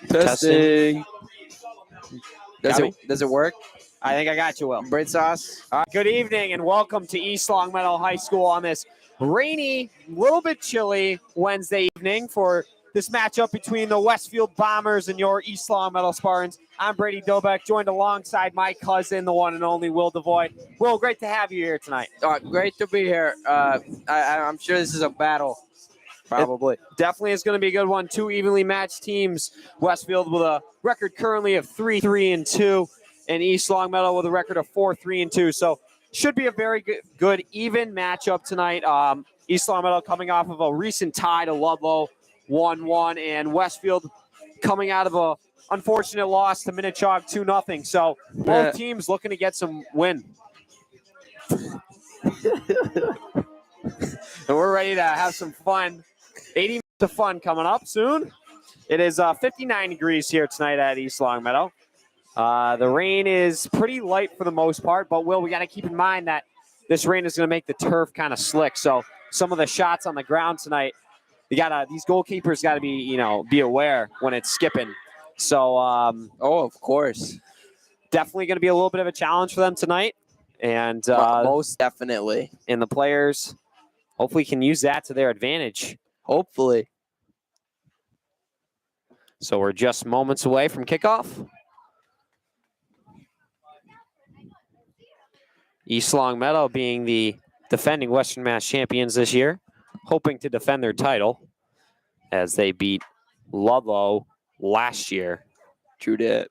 Testing. Does it work? I think I got you, Will. Bread sauce. Good evening and welcome to East Longmeadow High School on this rainy, little bit chilly Wednesday evening for this matchup between the Westfield Bombers and your East Longmeadow Spartans. I'm Brady Dobeck, joined alongside my cousin, the one and only Will Devoy. Will, great to have you here tonight. Great to be here. I'm sure this is a battle. Probably. It definitely is going to be a good one. Two evenly matched teams. Westfield with a record currently of 3-3-2, and East Longmeadow with a record of 4-3-2. So should be a very good even matchup tonight. East Longmeadow coming off of a recent tie to Ludlow, 1-1, and Westfield coming out of a unfortunate loss to Minnetonka, 2-0. So both teams looking to get some win. And we're ready to have some fun. 80 minutes of fun coming up soon. It is 59 degrees here tonight at East Longmeadow. The rain is pretty light for the most part, but Will, we got to keep in mind that this rain is going to make the turf kind of slick. So some of the shots on the ground tonight, these goalkeepers got to be aware when it's skipping. So of course, definitely going to be a little bit of a challenge for them tonight, and most definitely. And the players hopefully can use that to their advantage. Hopefully. So we're just moments away from kickoff. East Longmeadow being the defending Western Mass champions this year, hoping to defend their title as they beat Ludlow last year. True that.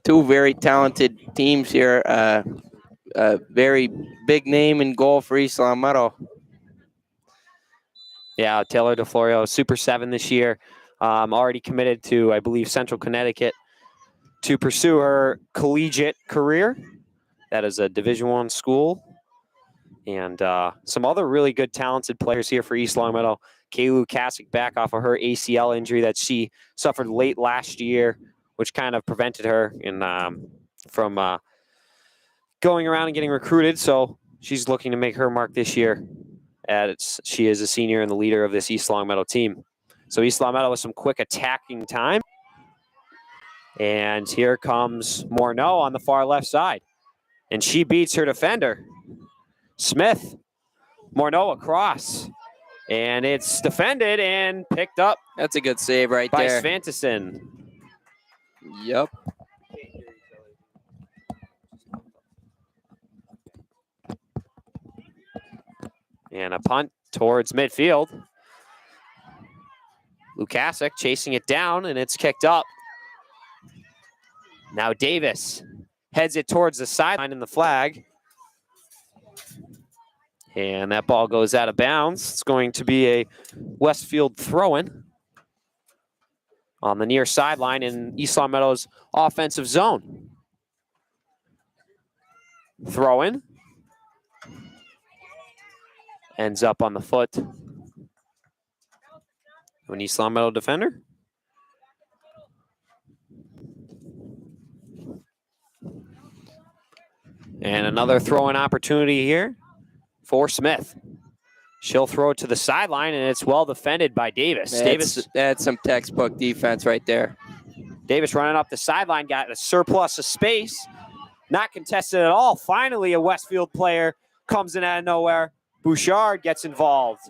Two very talented teams here. A very big name in goal for East Longmeadow. Yeah, Taylor DeFlorio, Super 7 this year. Already committed to, I believe, Central Connecticut to pursue her collegiate career. That is a Division I school. And some other really good talented players here for East Longmeadow. Kaylu Kasich back off of her ACL injury that she suffered late last year, which kind of prevented her from going around and getting recruited. So she's looking to make her mark this year. She is a senior and the leader of this East Longmeadow team. So East Longmeadow with some quick attacking time. And here comes Morneau on the far left side. And she beats her defender, Smith. Morneau across. And it's defended and picked up. That's a good save right by there. Svantesson. Yep. And a punt towards midfield. Lukasik chasing it down, and it's kicked up. Now Davis heads it towards the sideline in the flag. And that ball goes out of bounds. It's going to be a Westfield throw-in on the near sideline in East Longmeadow's offensive zone. Throw-in. Ends up on the foot of an East Longmeadow defender. And another throw-in opportunity here for Smith. She'll throw it to the sideline, and it's well defended by Davis. That's some textbook defense right there. Davis running up the sideline, got a surplus of space. Not contested at all. Finally, a Westfield player comes in out of nowhere. Bouchard gets involved.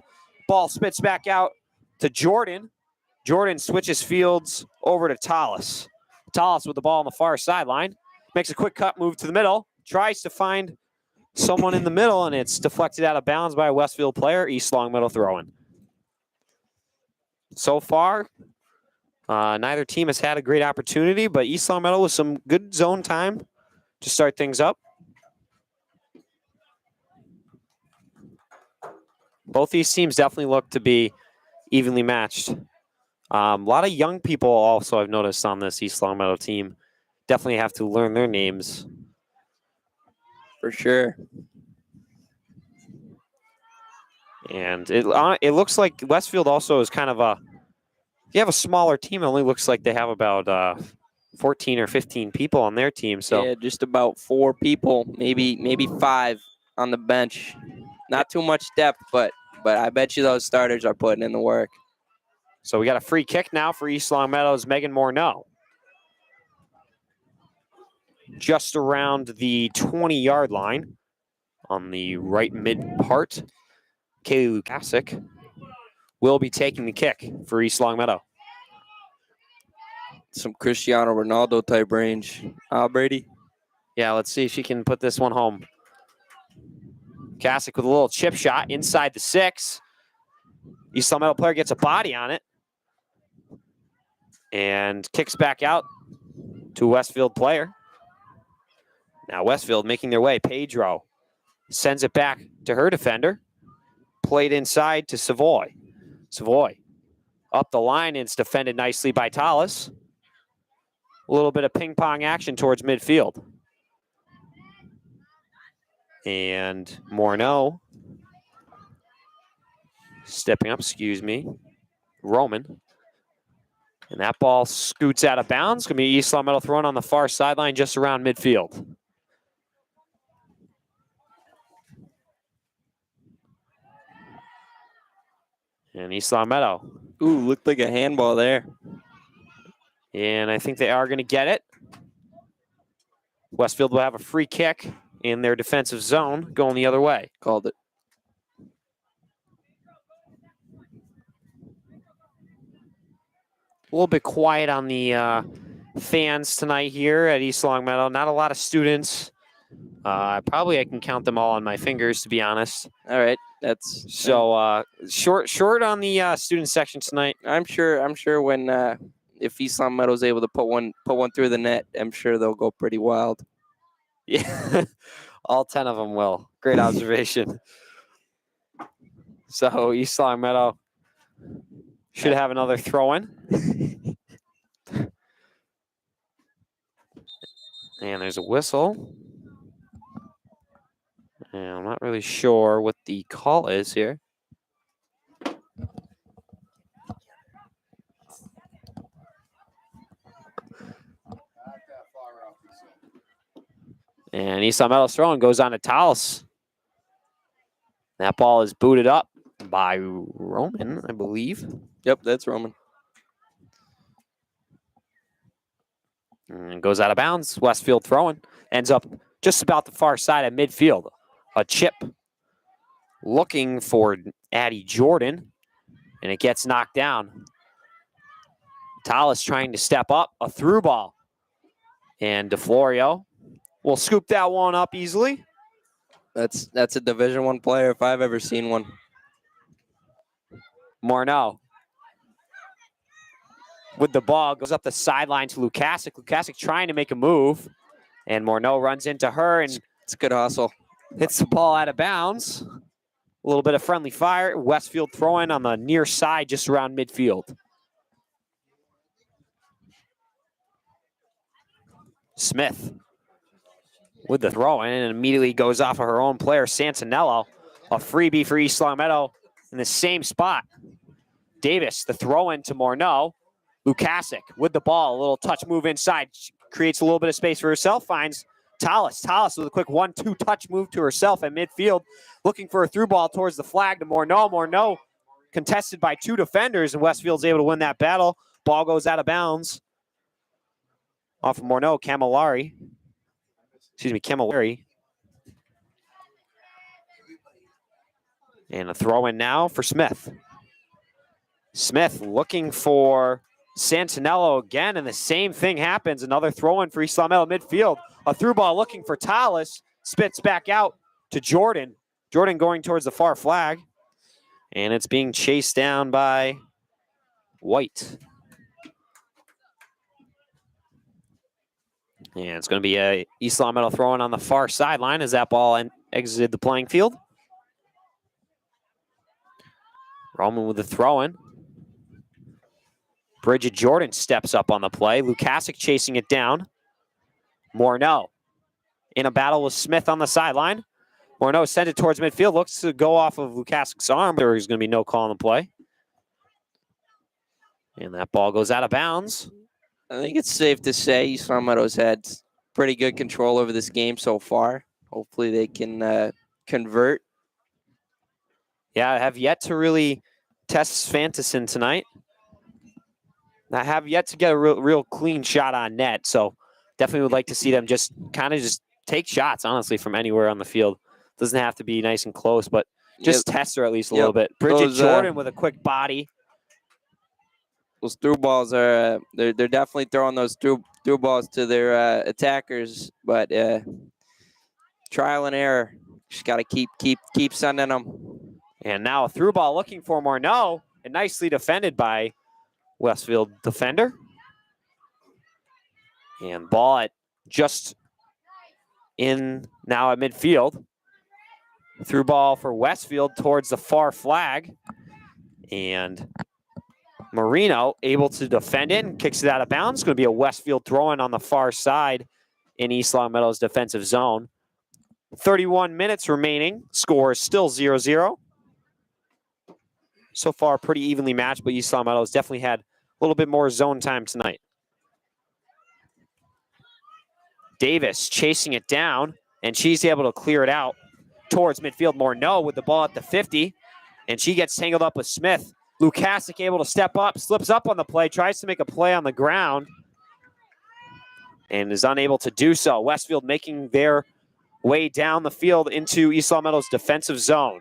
Ball spits back out to Jordan. Jordan switches fields over to Tallis. Tallis with the ball on the far sideline. Makes a quick cut move to the middle. Tries to find someone in the middle, and it's deflected out of bounds by a Westfield player. East Longmeadow throwing. So far, neither team has had a great opportunity, but East Longmeadow with some good zone time to start things up. Both these teams definitely look to be evenly matched. A lot of young people also I've noticed on this East Longmeadow team. Definitely have to learn their names. For sure. And it looks like Westfield also is kind of you have a smaller team. It only looks like they have about 14 or 15 people on their team. So yeah, just about 4 people, maybe 5 on the bench. Not too much depth, but I bet you those starters are putting in the work. So we got a free kick now for East Long Meadow's Megan Morneau. Just around the 20-yard line on the right mid part. Kaylee Lukasic will be taking the kick for East Long Meadow. Some Cristiano Ronaldo type range. Brady? Yeah, let's see if she can put this one home. Kasic with a little chip shot inside the 6. East Long Meadow player gets a body on it and kicks back out to a Westfield player. Now Westfield making their way. Pedro sends it back to her defender. Played inside to Savoy. Savoy up the line, and it's defended nicely by Tallis. A little bit of ping pong action towards midfield. And Morneau stepping up, Roman. And that ball scoots out of bounds. Going to be East Long Meadow thrown on the far sideline just around midfield. And East Long Meadow. Ooh, looked like a handball there. And I think they are going to get it. Westfield will have a free kick in their defensive zone going the other way. Called it. A little bit quiet on the fans tonight here at East Long Meadow. Not a lot of students. Probably I can count them all on my fingers, to be honest. All right, that's so short on the student section tonight. I'm sure when if East Long Meadow's able to put one through the net, I'm sure they'll go pretty wild. Yeah, all 10 of them will. Great observation. So East Long Meadow should have another throw-in. And there's a whistle. And I'm not really sure what the call is here. And East Long Meadow's throwing goes on to Tallis. That ball is booted up by Roman, I believe. Yep, that's Roman. And goes out of bounds. Westfield throwing. Ends up just about the far side of midfield. A chip looking for Addie Jordan. And it gets knocked down. Tallis trying to step up. A through ball. And DeFlorio will scoop that one up easily. That's a Division I player if I've ever seen one. Morneau with the ball goes up the sideline to Lukasic. Lukasic trying to make a move, and Morneau runs into her and it's a good hustle. Hits the ball out of bounds. A little bit of friendly fire. Westfield throwing on the near side, just around midfield. Smith with the throw in and immediately goes off of her own player, Santinello. A freebie for East Long Meadow in the same spot. Davis, the throw in to Morneau. Lukasic with the ball, a little touch move inside. She creates a little bit of space for herself, finds Tallis. Tallis with a quick 1-2 touch move to herself at midfield, looking for a through ball towards the flag to Morneau. Morneau contested by two defenders, and Westfield's able to win that battle. Ball goes out of bounds. Off of Morneau, Camilleri. And a throw in now for Smith. Smith looking for Santinello again, and the same thing happens. Another throw in for East Long Meadow midfield. A through ball looking for Tallis. Spits back out to Jordan. Jordan going towards the far flag. And it's being chased down by White. And it's going to be a East Long Meadow throwing on the far sideline as that ball exited the playing field. Roman with the throw in. Bridget Jordan steps up on the play. Lukasic chasing it down. Morneau in a battle with Smith on the sideline. Morneau sent it towards midfield. Looks to go off of Lukasic's arm. There's going to be no call on the play. And that ball goes out of bounds. I think it's safe to say East Long Meadow's had pretty good control over this game so far. Hopefully they can convert Yeah, I have yet to really test Svanteson tonight. I have yet to get a real clean shot on net, so definitely would like to see them just kind of just take shots, honestly, from anywhere on the field. Doesn't have to be nice and close, but just test her at least a little bit. Bridget Jordan with a quick body. Those through balls are they're definitely throwing those through balls to their attackers, but trial and error. Just got to keep sending them. And now a through ball looking for Morneau, and nicely defended by Westfield defender. And ball at just in now at midfield. Through ball for Westfield towards the far flag. And Marino able to defend it and kicks it out of bounds. It's going to be a Westfield throw-in on the far side in East Longmeadow's defensive zone. 31 minutes remaining. Score is still 0-0. So far, pretty evenly matched, but East Longmeadow's definitely had a little bit more zone time tonight. Davis chasing it down, and she's able to clear it out towards midfield. Morneau with the ball at the 50, and she gets tangled up with Smith. Lukasic able to step up, slips up on the play, tries to make a play on the ground, and is unable to do so. Westfield making their way down the field into East Longmeadow's defensive zone.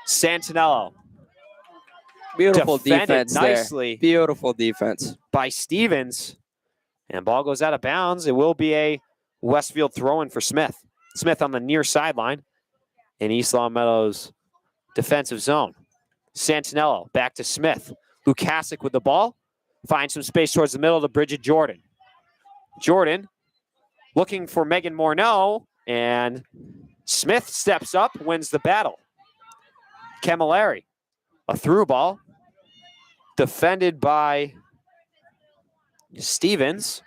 Santinello. Beautiful defense nicely there. Beautiful defense by Stevens. And ball goes out of bounds. It will be a Westfield throw-in for Smith. Smith on the near sideline in East Longmeadow's defensive zone. Santinello back to Smith. Lukasic with the ball. Finds some space towards the middle to Bridget Jordan. Jordan looking for Megan Morneau, and Smith steps up, wins the battle. Camilleri, a through ball, defended by Stevens,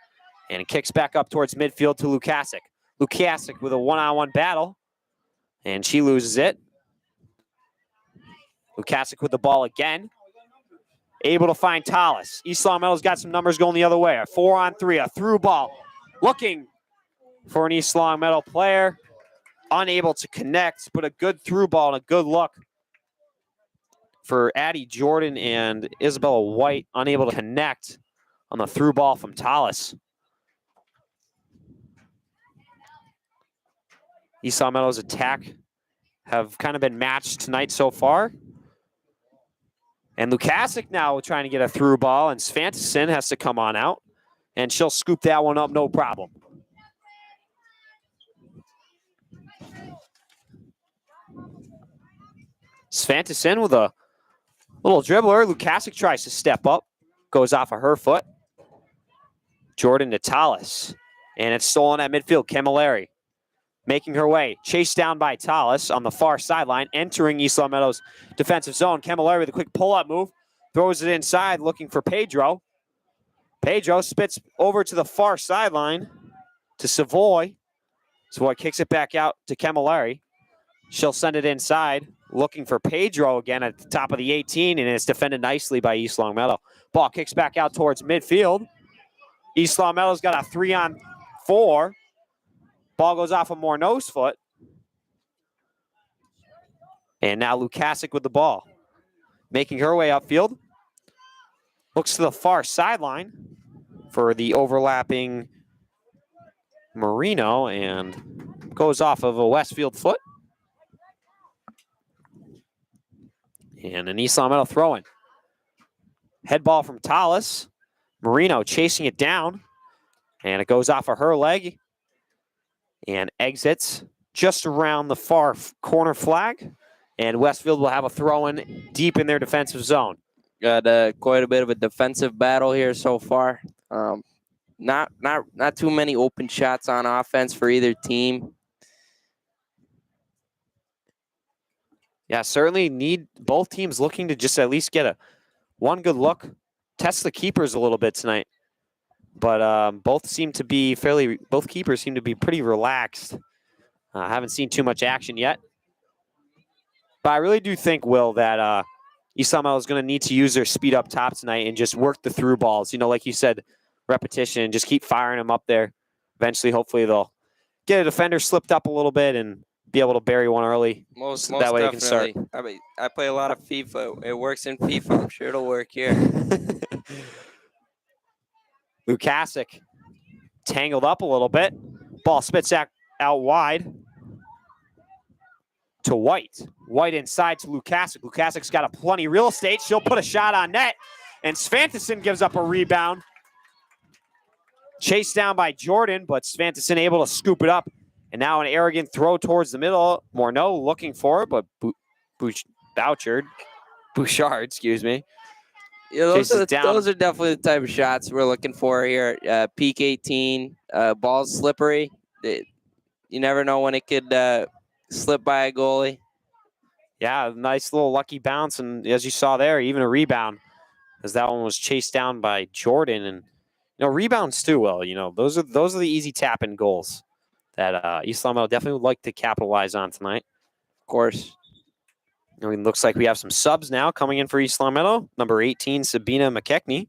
and it kicks back up towards midfield to Lukasic. Lukasic with a one-on-one battle, and she loses it. Lukasic with the ball again. Able to find Tallis. East Longmeadow's got some numbers going the other way. A 4-on-3, a through ball. Looking for an East Longmeadow player. Unable to connect, but a good through ball and a good look for Addie Jordan and Isabella White. Unable to connect on the through ball from Tallis. East Longmeadow's attack have kind of been matched tonight so far. And Lukasic now trying to get a through ball, and Svanteson has to come on out, and she'll scoop that one up, no problem. Svanteson with a little dribbler. Lukasic tries to step up, goes off of her foot. Jordan to Tallis, and it's stolen at midfield. Camilleri making her way, chased down by Tallis on the far sideline, entering East Longmeadow's defensive zone. Camilleri with a quick pull-up move, throws it inside, looking for Pedro. Pedro spits over to the far sideline to Savoy. Savoy kicks it back out to Camilleri. She'll send it inside, looking for Pedro again at the top of the 18, and it's defended nicely by East Longmeadow. Ball kicks back out towards midfield. East Longmeadow's got a 3-on-4. Ball goes off of Morneau's foot. And now Lukasic with the ball. Making her way upfield. Looks to the far sideline for the overlapping Marino and goes off of a Westfield foot. And an East Longmeadow throw-in. Head ball from Tallis. Marino chasing it down. And it goes off of her leg. And exits just around the far corner flag. And Westfield will have a throw-in deep in their defensive zone. Got quite a bit of a defensive battle here so far. Not too many open shots on offense for either team. Yeah, certainly need both teams looking to just at least get one good look. Test the keepers a little bit tonight. But both keepers seem to be pretty relaxed. I haven't seen too much action yet. But I really do think, Will, that East Longmeadow is going to need to use their speed up top tonight and just work the through balls. You know, like you said, repetition, just keep firing them up there. Eventually, hopefully, they'll get a defender slipped up a little bit and be able to bury one early. Most That way they can start. definitely. I mean, I play a lot of FIFA. It works in FIFA. I'm sure it'll work here. Lukasic tangled up a little bit. Ball spits out wide to White. White inside to Lukasic. Lukasic's got a plenty real estate. She'll put a shot on net. And Svantesson gives up a rebound. Chased down by Jordan, but Svantesson able to scoop it up. And now an arrogant throw towards the middle. Morneau looking for it, but Bouchard, excuse me. Yeah, those are definitely the type of shots we're looking for here. Peak 18, ball's slippery. You never know when it could slip by a goalie. Yeah, nice little lucky bounce, and as you saw there, even a rebound, as that one was chased down by Jordan. And rebounds too. Well, those are the easy tap-in goals that East Long Meadow definitely would like to capitalize on tonight. Of course. It looks like we have some subs now coming in for East Long Meadow. Number 18, Sabina McKechnie,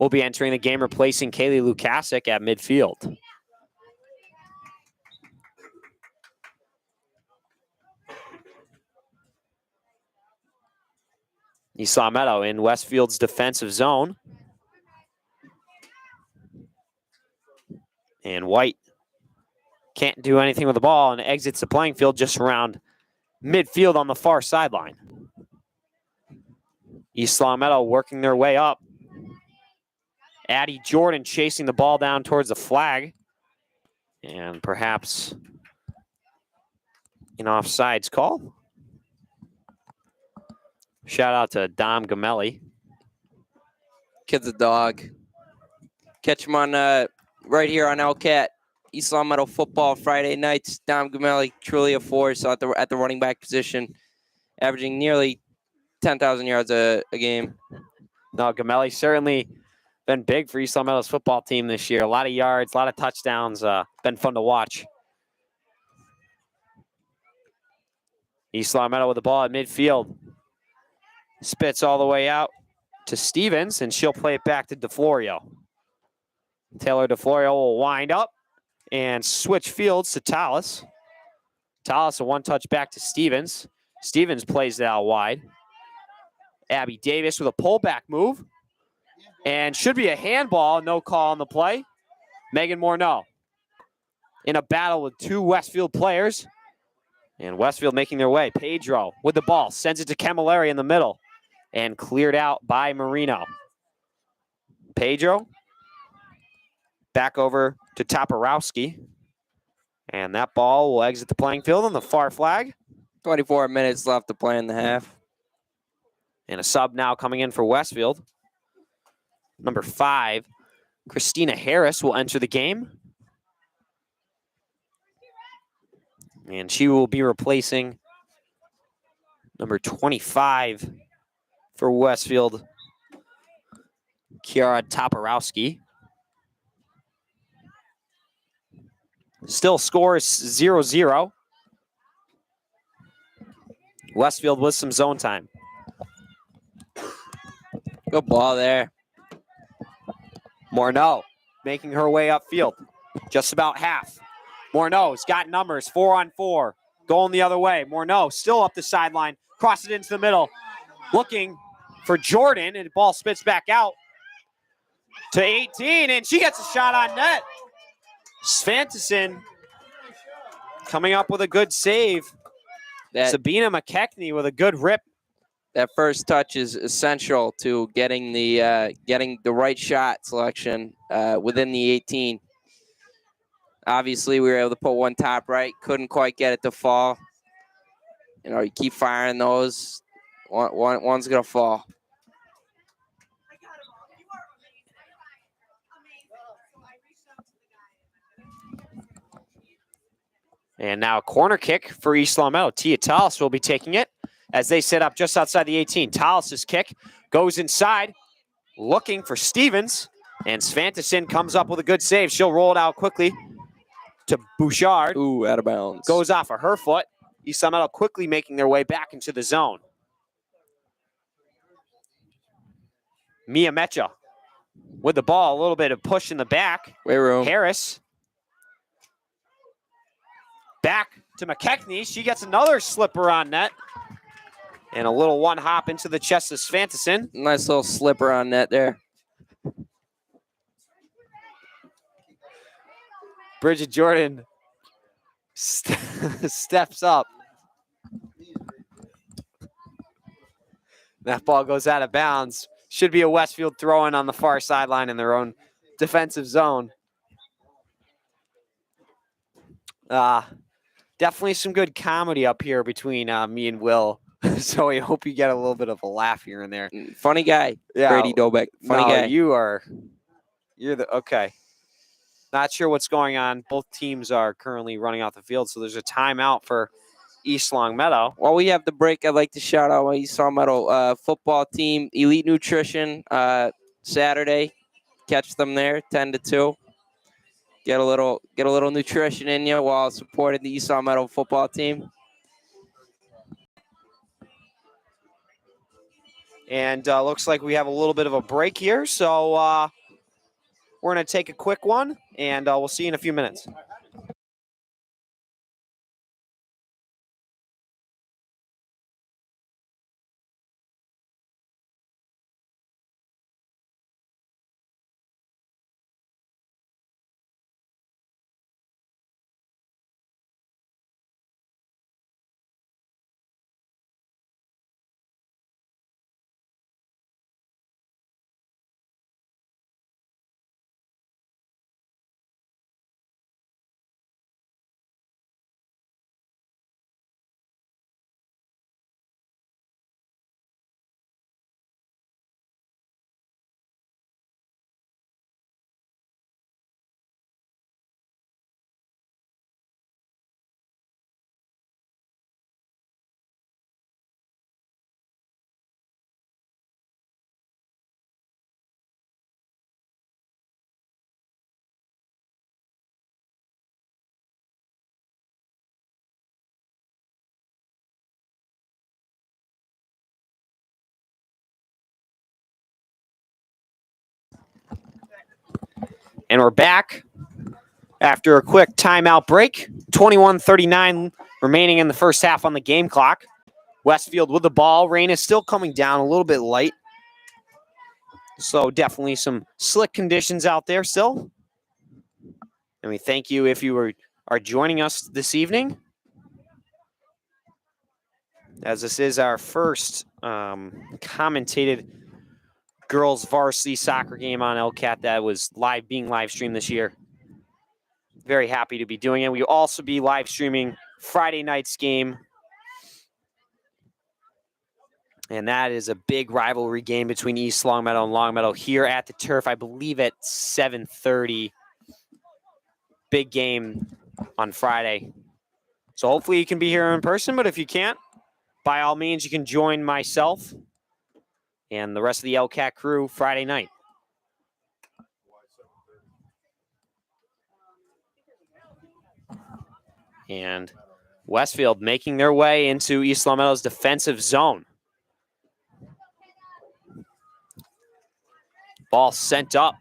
will be entering the game, replacing Kaylee Lukasic at midfield. East Long Meadow in Westfield's defensive zone. And White can't do anything with the ball and exits the playing field just around midfield on the far sideline. East Long Meadow working their way up. Addie Jordan chasing the ball down towards the flag. And perhaps an offsides call. Shout out to Dom Gamelli. Kid's a dog. Catch him on right here on LCAT. East Long Meadow football Friday nights. Dom Gamelli, truly a force at the running back position, averaging nearly 10,000 yards a game. No, Gamelli certainly been big for East Long Meadow's football team this year. A lot of yards, a lot of touchdowns. Been fun to watch. East Long Meadow with the ball at midfield. Spits all the way out to Stevens, and she'll play it back to DeFlorio. Taylor DeFlorio will wind up and switch fields to Tallis. Tallis a one-touch back to Stevens. Stevens plays it out wide. Abby Davis with a pullback move. And should be a handball, no call on the play. Megan Morneau in a battle with two Westfield players. And Westfield making their way. Pedro with the ball, sends it to Camilleri in the middle. And cleared out by Marino. Pedro back over to Toporowski. And that ball will exit the playing field on the far flag. 24 minutes left to play in the half. And a sub now coming in for Westfield. Number 5, Christina Harris will enter the game. And she will be replacing number 25 for Westfield, Kiara Toporowski. Still scores 0-0. Westfield with some zone time. Good ball there. Morneau making her way upfield. Just about half. Morneau's got numbers, 4-on-4. Going the other way. Morneau still up the sideline. Cross it into the middle. Looking for Jordan, and the ball spits back out to 18, and she gets a shot on net. Svantesson coming up with a good save. Sabina McKechnie with a good rip. That first touch is essential to getting the right shot selection within the 18. Obviously, we were able to put one top right. Couldn't quite get it to fall. You keep firing those. One's going to fall. And now a corner kick for East Long Meadow. Tia Tallis will be taking it as they set up just outside the 18. Tallis' kick goes inside, looking for Stevens. And Svantesson comes up with a good save. She'll roll it out quickly to Bouchard. Ooh, out of bounds. Goes off of her foot. East Long Meadow quickly making their way back into the zone. Mia Mecha with the ball. A little bit of push in the back. Way room. Harris. Back to McKechnie. She gets another slipper on net. And a little one hop into the chest of Svantesson. Nice little slipper on net there. Bridget Jordan steps up. That ball goes out of bounds. Should be a Westfield throw-in on the far sideline in their own defensive zone. Definitely some good comedy up here between me and Will. So I hope you get a little bit of a laugh here and there. Funny guy, Yeah. Brady Dobeck. Funny guy. You're okay. Not sure what's going on. Both teams are currently running off the field, so there's a timeout for East Longmeadow. While we have the break, I'd like to shout out my East Longmeadow football team, Elite Nutrition, Saturday. Catch them there, 10 to 2. Get a little nutrition in you while supporting the East Longmeadow football team. And looks like we have a little bit of a break here, so we're going to take a quick one, and we'll see you in a few minutes. And we're back after a quick timeout break. 21:39 remaining in the first half on the game clock. Westfield with the ball. Rain is still coming down a little bit light. So definitely some slick conditions out there still. And we thank you if you are joining us this evening, as this is our first commentated girls varsity soccer game on LCAT that was being live streamed this year. Very happy to be doing it. We'll also be live streaming Friday night's game. And that is a big rivalry game between East Longmeadow and Longmeadow here at the turf, I believe at 7:30. Big game on Friday. So hopefully you can be here in person, but if you can't, by all means, you can join myself and the rest of the LCAT crew Friday night. And Westfield making their way into East Longmeadow's defensive zone. Ball sent up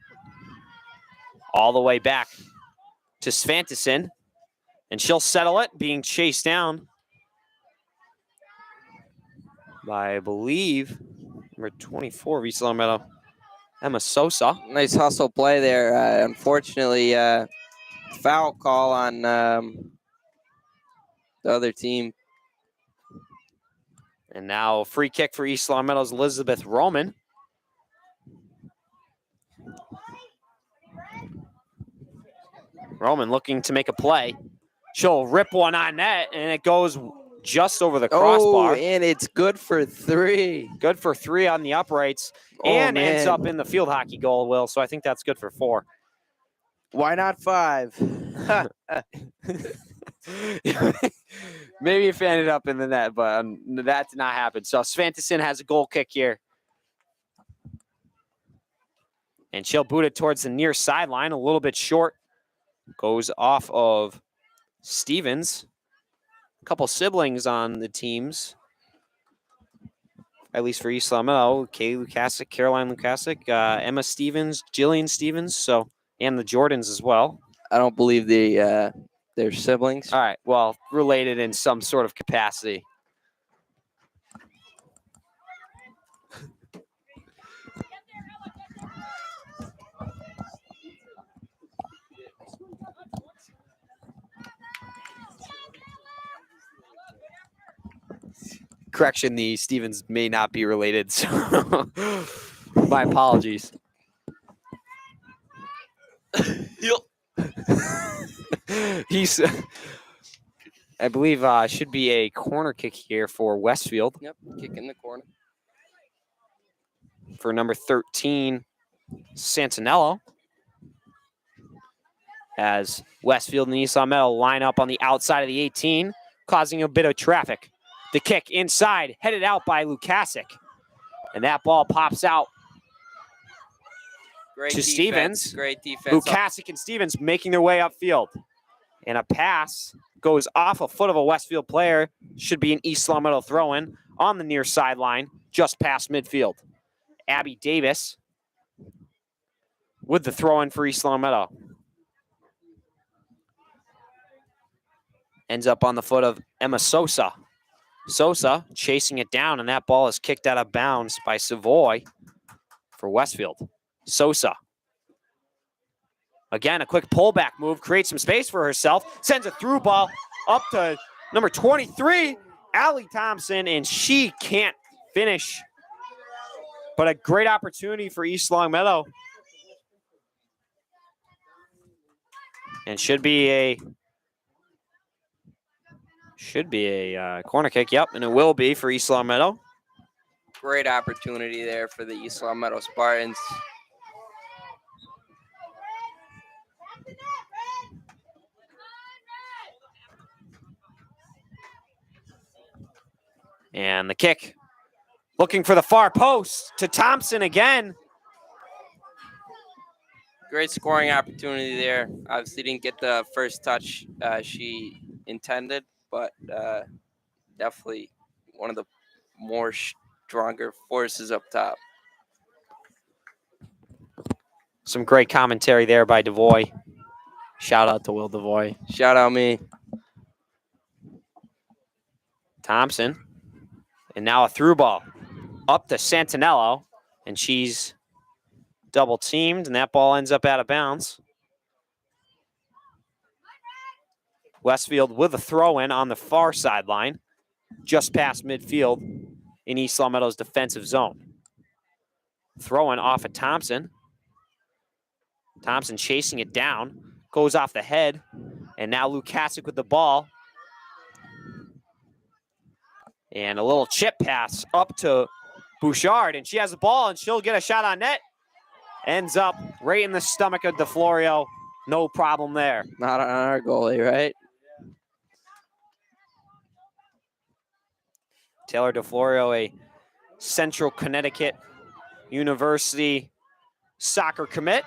all the way back to Svantesson, and she'll settle it, being chased down by, I believe, number 24 of East Longmeadow, Emma Sosa. Nice hustle play there. Unfortunately, foul call on the other team. And now a free kick for East Longmeadow's Elizabeth Roman. Roman looking to make a play. She'll rip one on net, and it goes just over the crossbar. Oh, and it's good for 3. Good for 3 on the uprights, and ends up in the field hockey goal, Will. So I think that's good for 4. Why not 5? Maybe if it ended up in the net, but that did not happen. So Svantesson has a goal kick here. And she'll boot it towards the near sideline, a little bit short. Goes off of Stevens. A couple siblings on the teams, at least for East Longmeadow. Kay Lukasic, Caroline Lukasic, Emma Stevens, Jillian Stevens, and the Jordans as well. I don't believe the They're siblings. All right. Well, related in some sort of capacity. Correction, the Stevens may not be related, so my apologies. He's, I believe, should be a corner kick here for Westfield. Yep, kick in the corner. For number 13, Santinello. As Westfield and East Long Meadow line up on the outside of the 18, causing a bit of traffic. The kick inside, headed out by Lukasic. And that ball pops out Great to defense. Stevens. Great defense. Lukasic and Stevens making their way upfield. And a pass goes off a foot of a Westfield player. Should be an East Long Meadow throw-in on the near sideline, just past midfield. Abby Davis with the throw-in for East Long Meadow. Ends up on the foot of Emma Sosa. Sosa chasing it down, and that ball is kicked out of bounds by Savoy for Westfield. Sosa. Again, a quick pullback move, creates some space for herself, sends a through ball up to number 23, Allie Thompson, and she can't finish. But a great opportunity for East Long Meadow. And should be a corner kick, yep, and it will be for East Long Meadow. Great opportunity there for the East Long Meadow Spartans. And the kick, looking for the far post to Thompson again. Great scoring opportunity there. Obviously didn't get the first touch she intended, but definitely one of the more stronger forces up top. Some great commentary there by Devoy. Shout out to Will Devoy. Shout out me. Thompson. And now a through ball up to Santinello. And she's double teamed, and that ball ends up out of bounds. Westfield with a throw-in on the far sideline, just past midfield in East Long Meadow's defensive zone. Throw-in off of Thompson. Thompson chasing it down, goes off the head, and now Lukasic with the ball. And a little chip pass up to Bouchard, and she has the ball, and she'll get a shot on net. Ends up right in the stomach of DeFlorio. No problem there. Not on our goalie, right? Taylor DeFlorio, a Central Connecticut University soccer commit,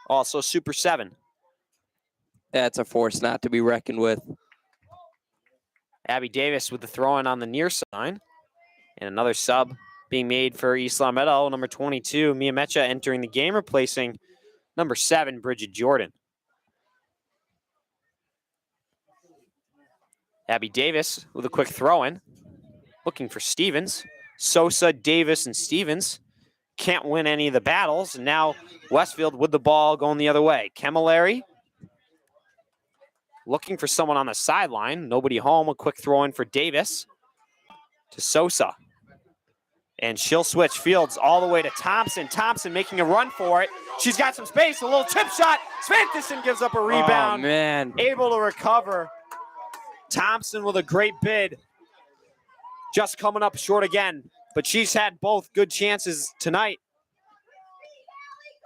also Super 7. That's a force not to be reckoned with. Abby Davis with the throw-in on the near side. And another sub being made for East Long Meadow. Number 22, Mia Mecha entering the game, replacing number 7, Bridget Jordan. Abby Davis with a quick throw-in. Looking for Stevens. Sosa, Davis, and Stevens can't win any of the battles. And now Westfield with the ball going the other way. Camilleri looking for someone on the sideline. Nobody home. A quick throw-in for Davis to Sosa. And she'll switch fields all the way to Thompson. Thompson making a run for it. She's got some space. A little chip shot. Svantesson gives up a rebound. Oh, man. Able to recover. Thompson with a great bid. Just coming up short again. But she's had both good chances tonight.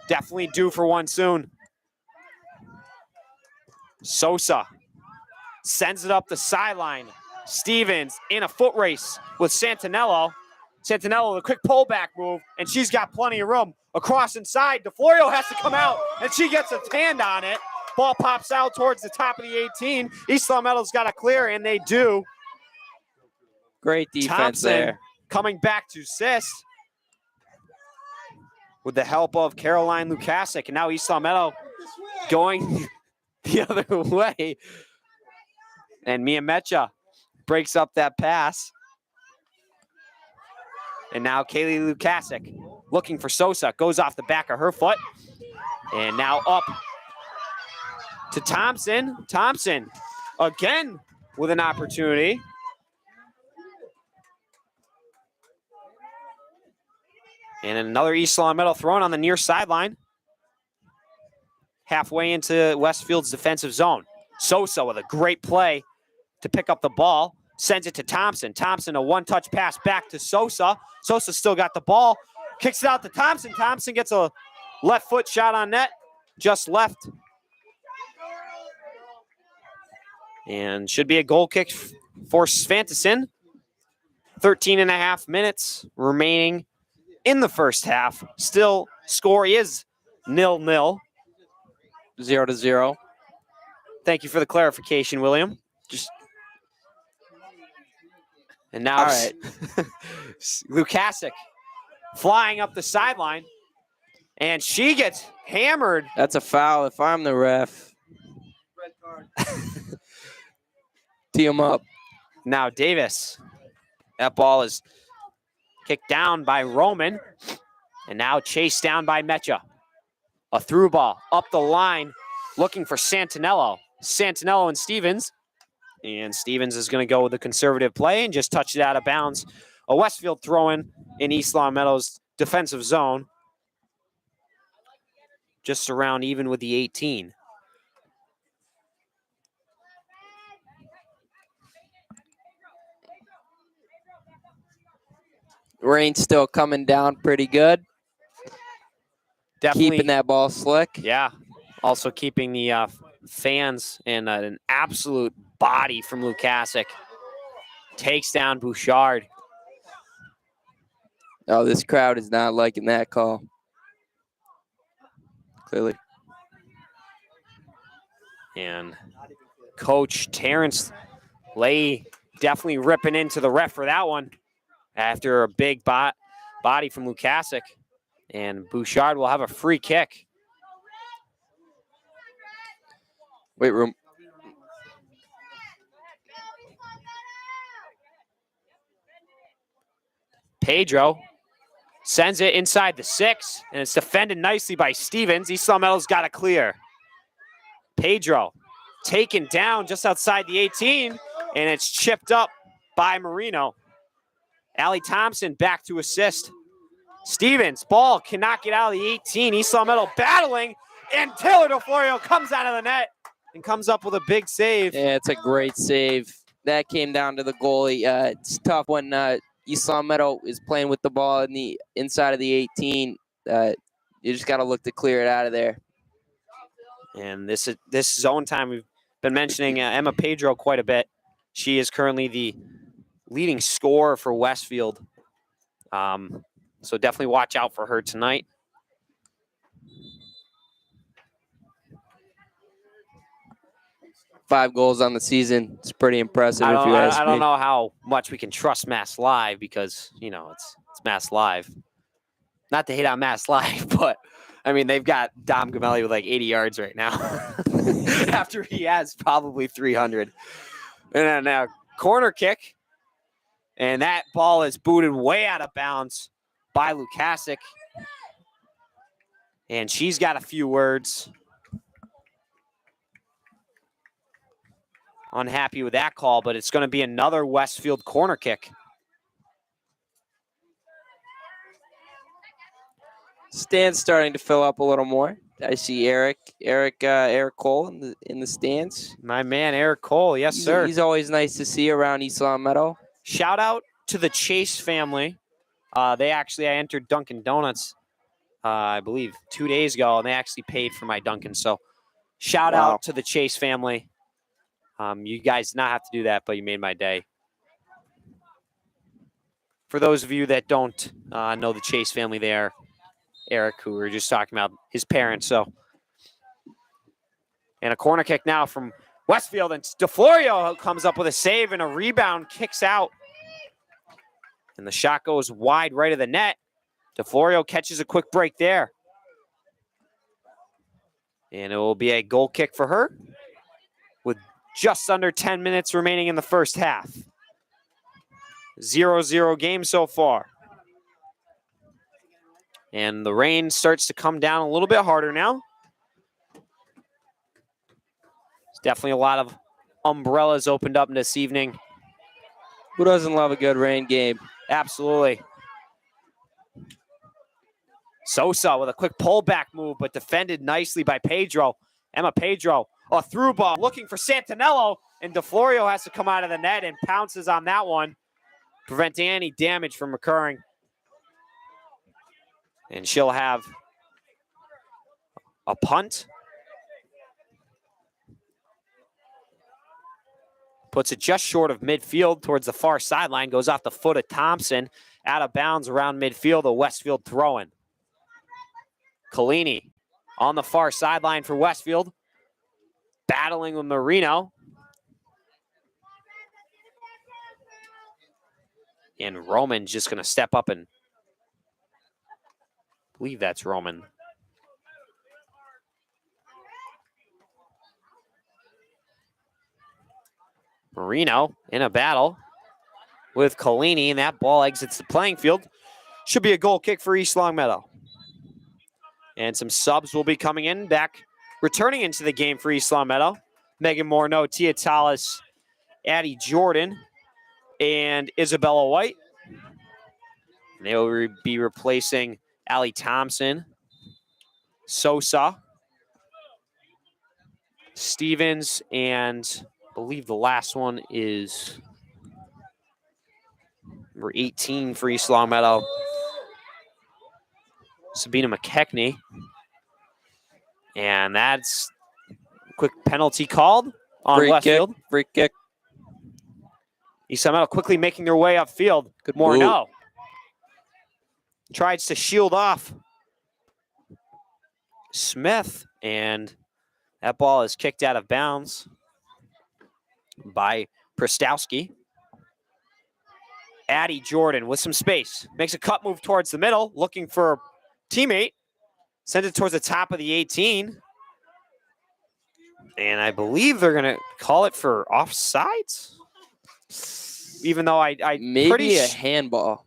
Definitely due for one soon. Sosa sends it up the sideline. Stevens in a foot race with Santinello. Santinello with a quick pullback move, and she's got plenty of room. Across inside, DeFlorio has to come out, and she gets a hand on it. Ball pops out towards the top of the 18. East Long Meadow's got to clear, and they do. Great defense Thompson there. Coming back to assist with the help of Caroline Lukasic, and now East Long Meadow going the other way And Mia Mecha breaks up that pass. And now Kaylee Lukasic looking for Sosa. Goes off the back of her foot. And now up to Thompson. Thompson again with an opportunity. And another East Long Meadow thrown on the near sideline. Halfway into Westfield's defensive zone. Sosa with a great play to pick up the ball. Sends it to Thompson. Thompson, a one-touch pass back to Sosa. Sosa still got the ball. Kicks it out to Thompson. Thompson gets a left foot shot on net. Just left. And should be a goal kick for Svanteson. 13.5 minutes remaining in the first half. Still, score is 0-0. 0-0. Thank you for the clarification, William. And now all right. Lukasic flying up the sideline, and she gets hammered. That's a foul if I'm the ref. Tee him up. Now Davis. That ball is kicked down by Roman, and now chased down by Mecha. A through ball up the line, looking for Santinello. Santinello and Stevens. And Stevens is going to go with the conservative play and just touch it out of bounds. A Westfield throw-in East Long Meadow's defensive zone. Just around even with the 18. Rain's still coming down pretty good. Definitely keeping that ball slick. Yeah. Also keeping the fans and an absolute body from Lukasic. Takes down Bouchard. Oh, this crowd is not liking that call. Clearly. And Coach Terrence Lay definitely ripping into the ref for that one after a big body from Lukasic. And Bouchard will have a free kick. Wait room. Pedro sends it inside the 6, and it's defended nicely by Stevens. East Long Meadow's got to clear. Pedro taken down just outside the 18, and it's chipped up by Marino. Allie Thompson back to assist. Stevens, ball cannot get out of the 18. East Long Meadow battling, and Taylor DeFlorio comes out of the net and comes up with a big save. Yeah, it's a great save. That came down to the goalie. It's tough when East Long Meadow is playing with the ball in the inside of the 18. You just got to look to clear it out of there. And this zone time, we've been mentioning Emma Pedro quite a bit. She is currently the leading scorer for Westfield. So definitely watch out for her tonight. Five goals on the season. It's pretty impressive if you ask me. I don't know how much we can trust Mass Live because, you know, it's Mass Live. Not to hate on Mass Live, but, I mean, they've got Dom Gamelli with like 80 yards right now after he has probably 300. And then now corner kick, and that ball is booted way out of bounds by Lukasic. And she's got a few words. Unhappy with that call, but it's going to be another Westfield corner kick. Stands starting to fill up a little more. I see Eric Cole in the stands. My man, Eric Cole. Yes, sir. He's always nice to see around East Long Meadow. Shout out to the Chase family. I entered Dunkin' Donuts, I believe 2 days ago, and they actually paid for my Dunkin'. So shout out to the Chase family. You guys did not have to do that, but you made my day. For those of you that don't know the Chase family, they are Eric, who we were just talking about, his parents. So, and a corner kick now from Westfield, and DeFlorio comes up with a save and a rebound, kicks out. And the shot goes wide right of the net. DeFlorio catches a quick break there. And it will be a goal kick for her with just under 10 minutes remaining in the first half. 0-0 game so far. And the rain starts to come down a little bit harder now. There's definitely a lot of umbrellas opened up this evening. Who doesn't love a good rain game? Absolutely. Sosa with a quick pullback move, but defended nicely by Pedro. Emma Pedro, a through ball, looking for Santinello, and DeFlorio has to come out of the net and pounces on that one, preventing any damage from occurring. And she'll have a punt. Puts it just short of midfield towards the far sideline, goes off the foot of Thompson, out of bounds around midfield, a Westfield throw-in. Collini on the far sideline for Westfield, battling with Marino. And Roman's just going to step up and I believe that's Roman. Marino in a battle with Collini, and that ball exits the playing field. Should be a goal kick for East Longmeadow. And some subs will be coming in, back returning into the game for East Longmeadow. Megan Morneau, Tia Tallis, Addie Jordan, and Isabella White. And they will be replacing Allie Thompson, Sosa, Stevens, and I believe the last one is number 18 for East Longmeadow, Sabina McKechnie. And that's a quick penalty called on Westfield. Free kick. East Longmeadow quickly making their way upfield. Good Morneau tries to shield off Smith, and that ball is kicked out of bounds by Prostowski. Addie Jordan with some space. Makes a cut move towards the middle, looking for a teammate. Sends it towards the top of the 18. And I believe they're going to call it for offsides. Even though I maybe a handball.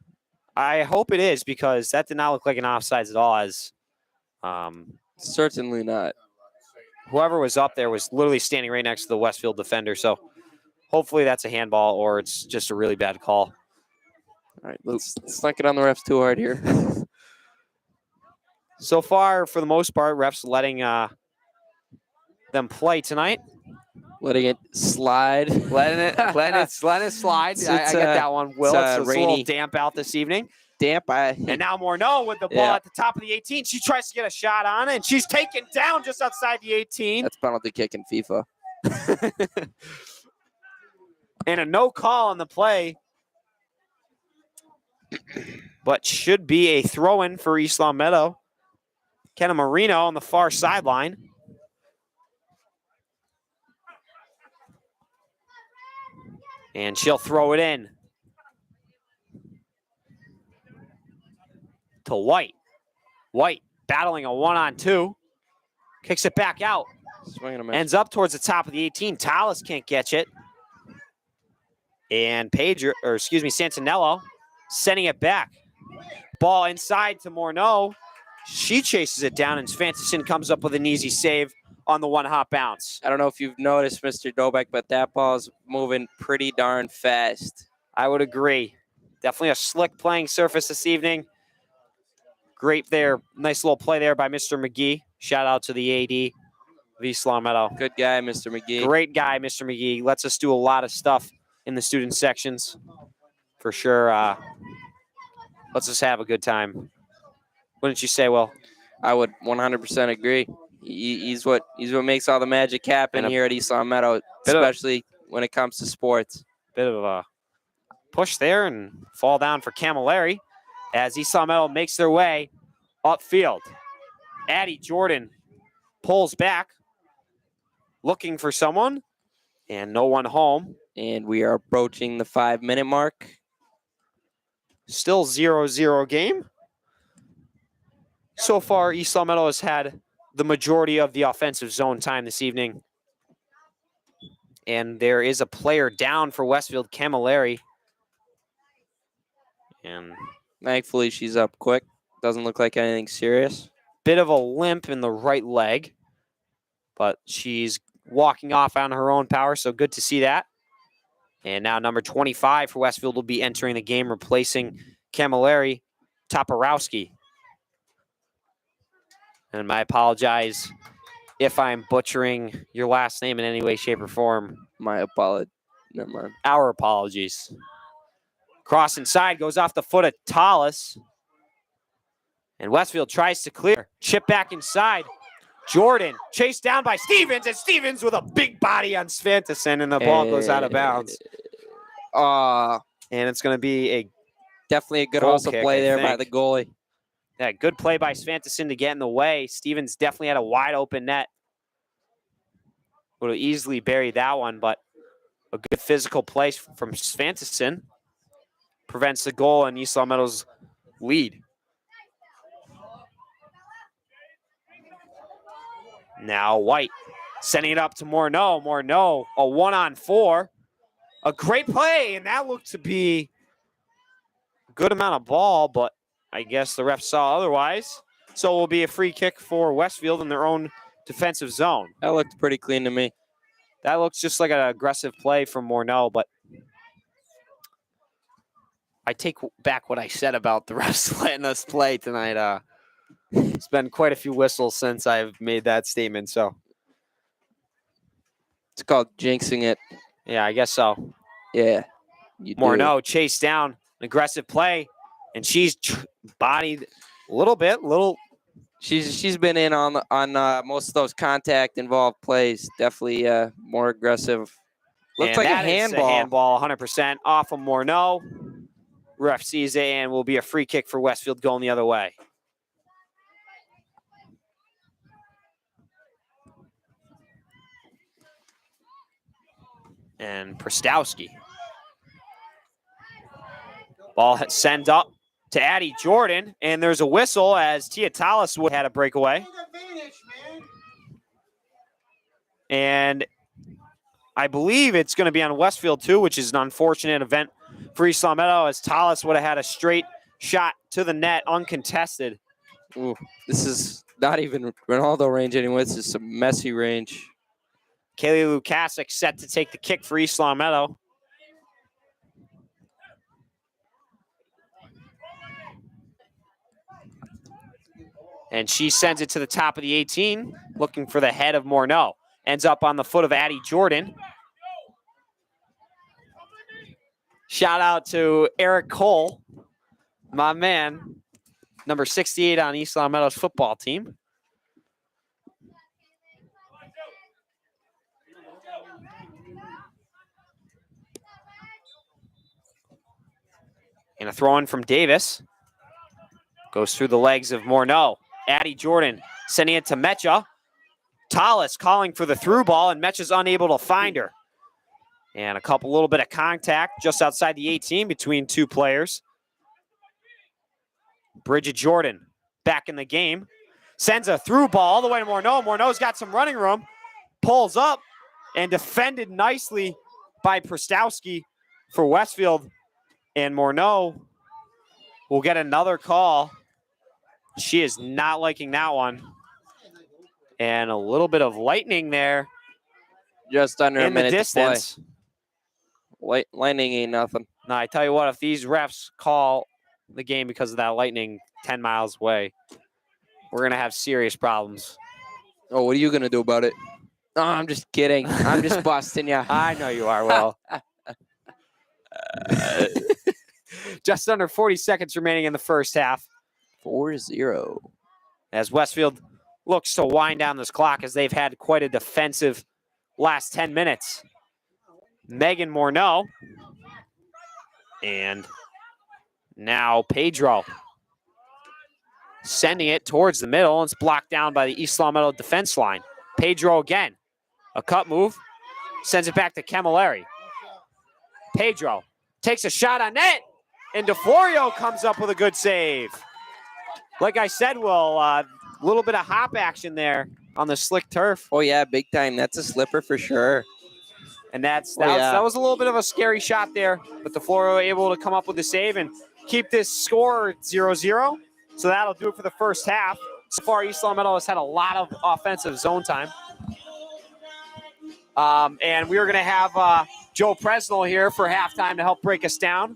I hope it is, because that did not look like an offsides at all, as Certainly not. whoever was up there was literally standing right next to the Westfield defender. So hopefully that's a handball, or it's just a really bad call. All right, let's not get on the refs too hard here. So far, for the most part, refs letting them play tonight. Letting it slide. Letting it slide. I get that one, Will. It's a little damp out this evening. And now Morneau with the ball at the top of the 18. She tries to get a shot on it, and she's taken down just outside the 18. That's penalty kick in FIFA. And a no call on the play, but should be a throw-in for East Longmeadow. Kenna Marino on the far sideline. And she'll throw it in to White. White battling a 1-on-2. Kicks it back out. Ends up towards the top of the 18. Tallis can't catch it. And Santinello sending it back. Ball inside to Morneau. She chases it down, and Svantesson comes up with an easy save on the one-hop bounce. I don't know if you've noticed, Mr. Dobek, but that ball's moving pretty darn fast. I would agree. Definitely a slick playing surface this evening. Great there. Nice little play there by Mr. McGee. Shout out to the AD of East Longmeadow. Good guy, Mr. McGee. Great guy, Mr. McGee. Lets us do a lot of stuff in the student sections. For sure. Let's just have a good time. Wouldn't you say, Will? I would 100% agree. He's what makes all the magic happen here at East Longmeadow, especially when it comes to sports. Bit of a push there and fall down for Camilleri as East Longmeadow makes their way upfield. Addie Jordan pulls back, looking for someone, and no one home. And we are approaching the 5-minute mark. Still 0-0 game. So far, East Longmeadow has had the majority of the offensive zone time this evening. And there is a player down for Westfield, Camilleri. And Thankfully, she's up quick. Doesn't look like anything serious. bit of a limp in the right leg, but she's walking off on her own power, so good to see that. And now number 25 for Westfield will be entering the game, replacing Camilleri, Toporowski. And I apologize if I'm butchering your last name in any way, shape, or form. My apology. Never mind. Our apologies. Cross inside, goes off the foot of Tallis. And Westfield tries to clear. Chip back inside. Jordan chased down by Stevens, and Stevens with a big body on Svantesson, and the ball goes out of bounds. And it's going to be definitely a good goal hustle kick, play I there by think. the goalie. Yeah, good play by Svantesson to get in the way. Stevens definitely had a wide open net. Would have easily buried that one, but a good physical play from Svantesson prevents the goal and East Long Meadow's lead. Now White sending it up to Morneau. Morneau, a 1-on-4. A great play, and that looked to be a good amount of ball, but I guess the ref saw otherwise. So it will be a free kick for Westfield in their own defensive zone. That looked pretty clean to me. That looks just like an aggressive play from Morneau, but I take back what I said about the refs letting us play tonight. It's been quite a few whistles since I've made that statement, so. It's called jinxing it. Yeah, I guess so. Yeah. Morneau chased down, an aggressive play, and she's bodied a little bit, She's been in on most of those contact involved plays. Definitely more aggressive. Looks like a handball. A handball, 100% off of Morneau. Ref sees it and will be a free kick for Westfield going the other way. And Prostowski. Ball sends up to Addie Jordan, and there's a whistle as Tia Tallis had a breakaway. And I believe it's going to be on Westfield too, which is an unfortunate event for East Long Meadow, as Tallis would have had a straight shot to the net, uncontested. Ooh, this is not even Ronaldo range anymore. This is some messy range. Kaylee Lukasic set to take the kick for East Long Meadow. And she sends it to the top of the 18, looking for the head of Morneau. Ends up on the foot of Addie Jordan. Shout out to Eric Cole, my man, number 68 on East Long Meadow's football team. And a throw in from Davis. Goes through the legs of Morneau. Addie Jordan sending it to Mecha. Tallis calling for the through ball, and Mecha's unable to find her. And a little bit of contact just outside the 18 between two players. Bridget Jordan back in the game. Sends a through ball all the way to Morneau. Morneau's got some running room. Pulls up and defended nicely by Prostowski for Westfield. And Morneau will get another call. She is not liking that one. And a little bit of lightning there. Just under a minute in the distance. To play. Lightning ain't nothing. Now, I tell you what, if these refs call the game because of that lightning 10 miles away, we're going to have serious problems. Oh, what are you going to do about it? No, I'm just kidding. I'm just busting you. I know you are, Will. Just under 40 seconds remaining in the first half. 4-0. As Westfield looks to wind down this clock, as they've had quite a defensive last 10 minutes. Megan Morneau. And now Pedro. Sending it towards the middle, and it's blocked down by the East Long Meadow defense line. Pedro again. A cut move. Sends it back to Camilleri. Pedro takes a shot on net, and DeFlorio comes up with a good save. Like I said, Will, a little bit of hop action there on the slick turf. Oh, yeah, big time. That's a slipper for sure. And that was a little bit of a scary shot there, but the Florida were able to come up with a save and keep this score 0-0. So that'll do it for the first half. So far, East Long Meadow has had a lot of offensive zone time. And we are going to have Joe Presnell here for halftime to help break us down.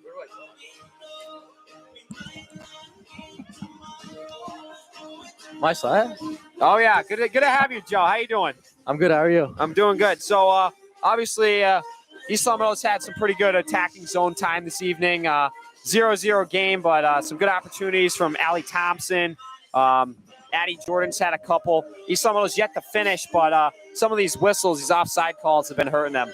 My side? Oh, yeah. Good to have you, Joe. How you doing? I'm good. How are you? I'm doing good. So, obviously, East Long Meadow's had some pretty good attacking zone time this evening. 0-0 game, but some good opportunities from Allie Thompson. Addie Jordan's had a couple. East Long Meadow's yet to finish, but some of these whistles, these offside calls have been hurting them.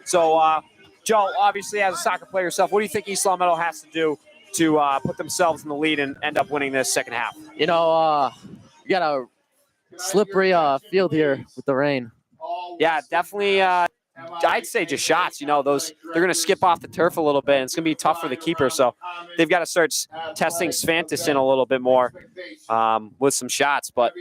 So, Joe, obviously, as a soccer player yourself, what do you think East Long Meadow has to do to put themselves in the lead and end up winning this second half? You know, we got a slippery field here with the rain. Yeah, definitely. I'd say just shots. You know, they're going to skip off the turf a little bit, and it's going to be tough for the keeper. So they've got to start testing Svantis in a little bit more with some shots. But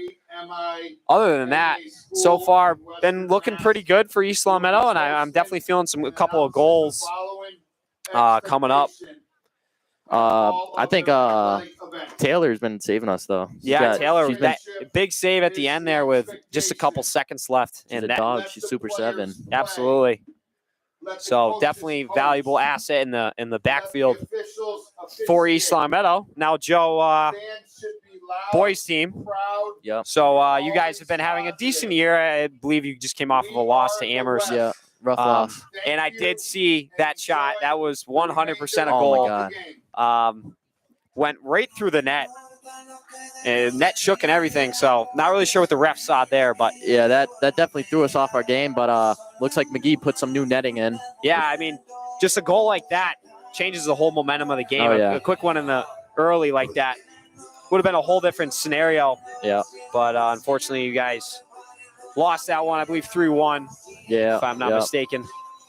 other than that, so far been looking pretty good for East Long Meadow, and I'm definitely feeling a couple of goals coming up. I think Taylor's been saving us though. Yeah, Taylor, that big save at the end there with just a couple seconds left. And the dog, she's Super 7. Absolutely. So definitely valuable asset in the backfield for East Long Meadow. Now, Joe, boys team. Yeah. So you guys have been having a decent year. I believe you just came off of a loss to Amherst. Yeah. Rough loss. And I did see that shot. That was 100% a goal. Oh my God. Went right through the net. And net shook and everything. So not really sure what the ref saw there, but yeah, that definitely threw us off our game. But looks like McGee put some new netting in. Yeah, I mean, just a goal like that changes the whole momentum of the game. Oh, yeah. A quick one in the early like that would have been a whole different scenario. Yeah. But unfortunately, you guys lost that one. I believe 3-1. Yeah. If I'm not mistaken.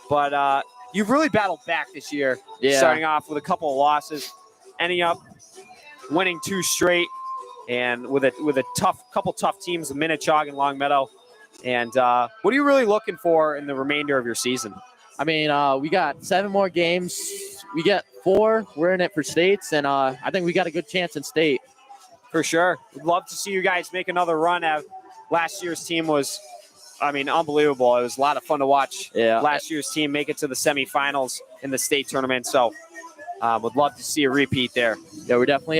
But you've really battled back this year. Yeah. Starting off with a couple of losses, ending up winning 2 straight, and with a couple tough teams, Minnechaug and Longmeadow. And what are you really looking for in the remainder of your season? I mean, we got 7 more games. We get 4. We're in it for states, and I think we got a good chance in state. For sure. We'd love to see you guys make another run. Last year's team was, I mean, unbelievable. It was a lot of fun to watch last year's team make it to the semifinals in the state tournament. So would love to see a repeat there. Yeah, we're definitely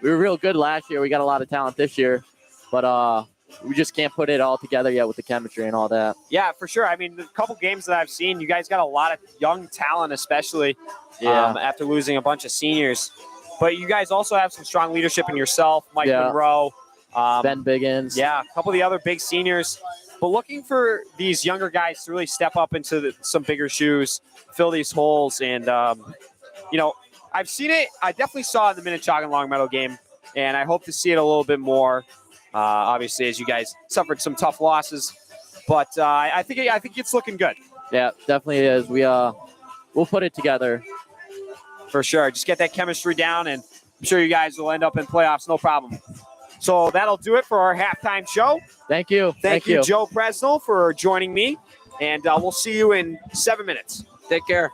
we were real good last year. We got a lot of talent this year, but we just can't put it all together yet with the chemistry and all that. Yeah, for sure. I mean, the couple games that I've seen, you guys got a lot of young talent, especially after losing a bunch of seniors. But you guys also have some strong leadership in yourself, Mike Monroe. Ben Biggins. Yeah, a couple of the other big seniors. But looking for these younger guys to really step up into some bigger shoes, fill these holes. And, you know, I've seen it. I definitely saw it in the Minnechaug and Longmeadow game, and I hope to see it a little bit more, obviously, as you guys suffered some tough losses. But I think it's looking good. Yeah, definitely is. We'll put it together. For sure. Just get that chemistry down, and I'm sure you guys will end up in playoffs, no problem. So that'll do it for our halftime show. Thank you. Thank you, Joe Presnell, for joining me. And we'll see you in 7 minutes. Take care.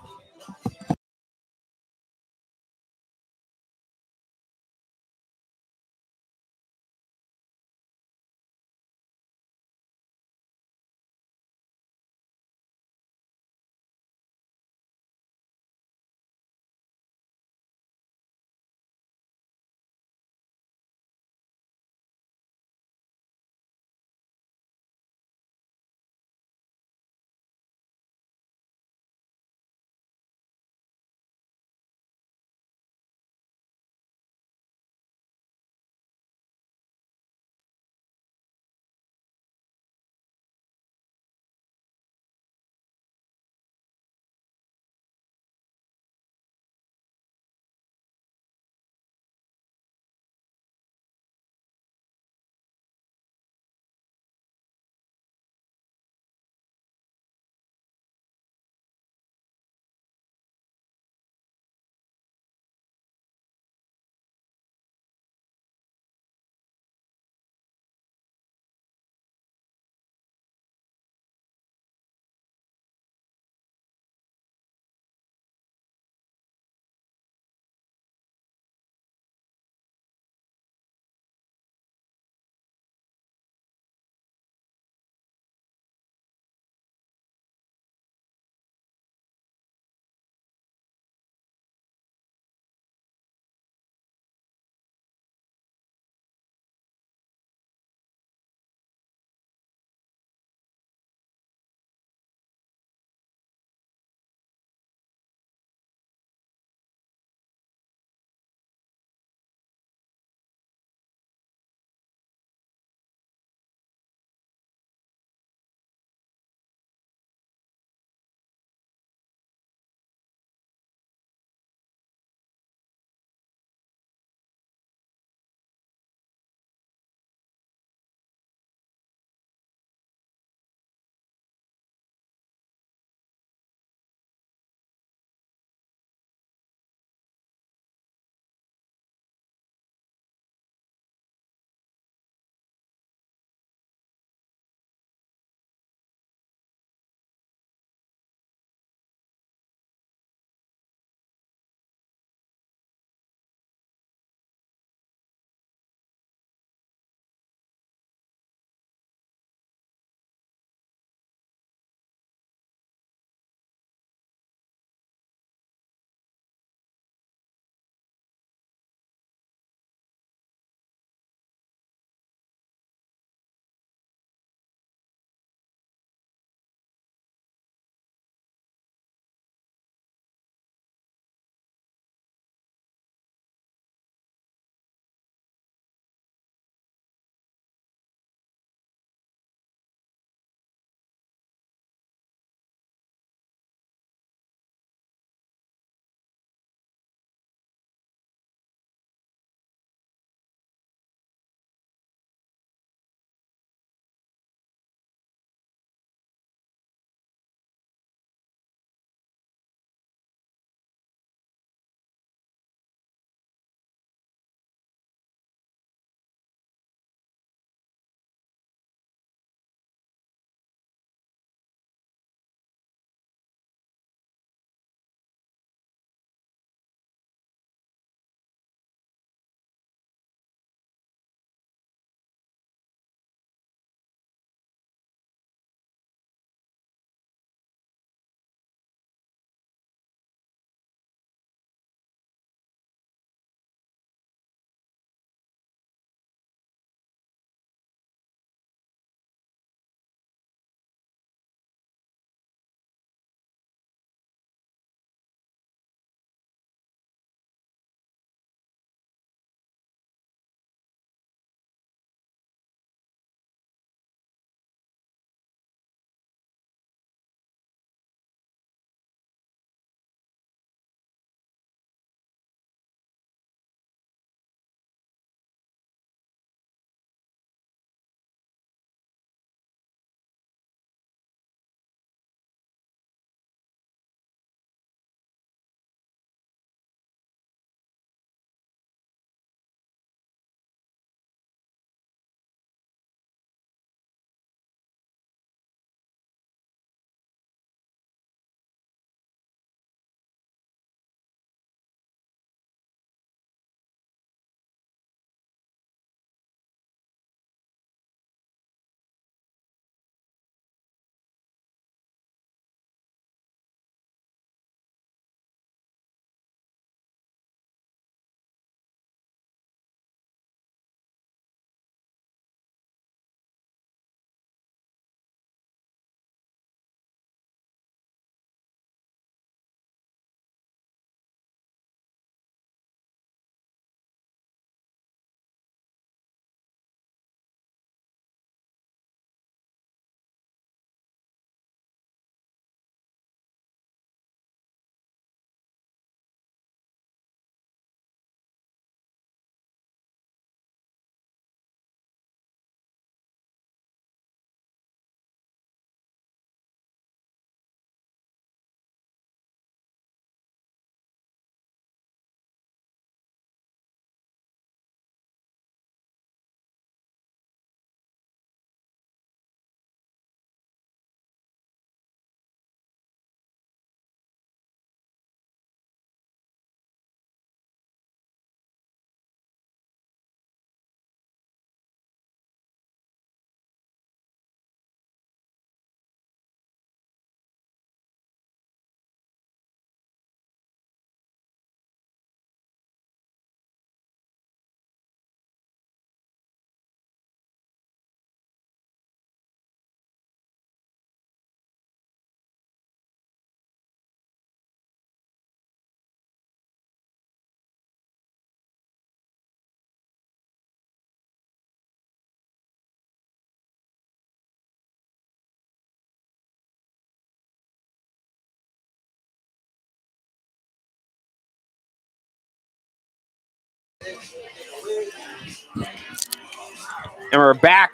And we're back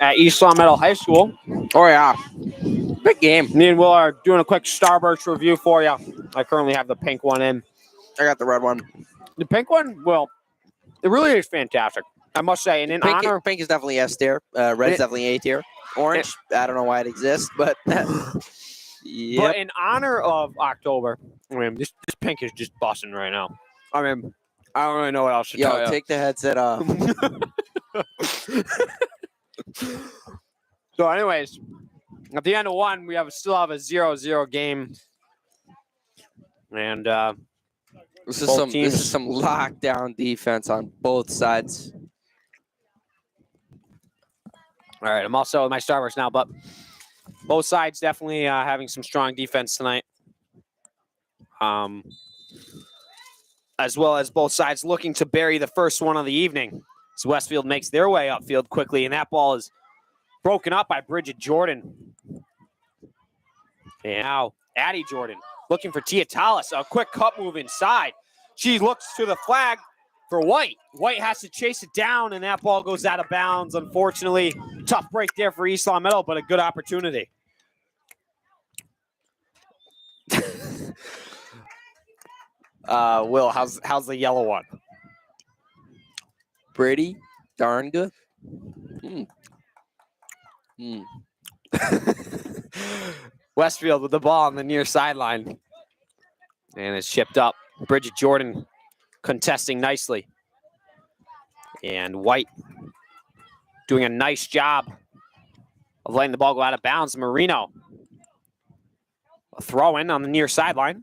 at East Long Meadow High School. Oh, yeah. Big game. Me and Will are doing a quick Starburst review for you. I currently have the pink one in. I got the red one. The pink one, well, it really is fantastic, I must say. And in Pink, honor, pink is definitely S tier. Red's definitely A tier. Orange, I don't know why it exists, but yep. but in honor of October, I mean, this pink is just busting right now. I mean, I don't really know what else to tell you. Take the headset off. So, anyways, at the end of one, we still have a 0-0 game, and this is some lockdown defense on both sides. All right, I'm also with my Starburst now, but both sides definitely having some strong defense tonight. As well as both sides looking to bury the first one of the evening. As Westfield makes their way upfield quickly, and that ball is broken up by Bridget Jordan. And now Addie Jordan looking for Tia Tallis. A quick cut move inside. She looks to the flag for White. White has to chase it down, and that ball goes out of bounds. Unfortunately, tough break there for East Long Meadow, but a good opportunity. Will, how's the yellow one? Pretty darn good. Westfield with the ball on the near sideline. And it's chipped up. Bridget Jordan contesting nicely. And White doing a nice job of letting the ball go out of bounds. Marino. A throw in on the near sideline.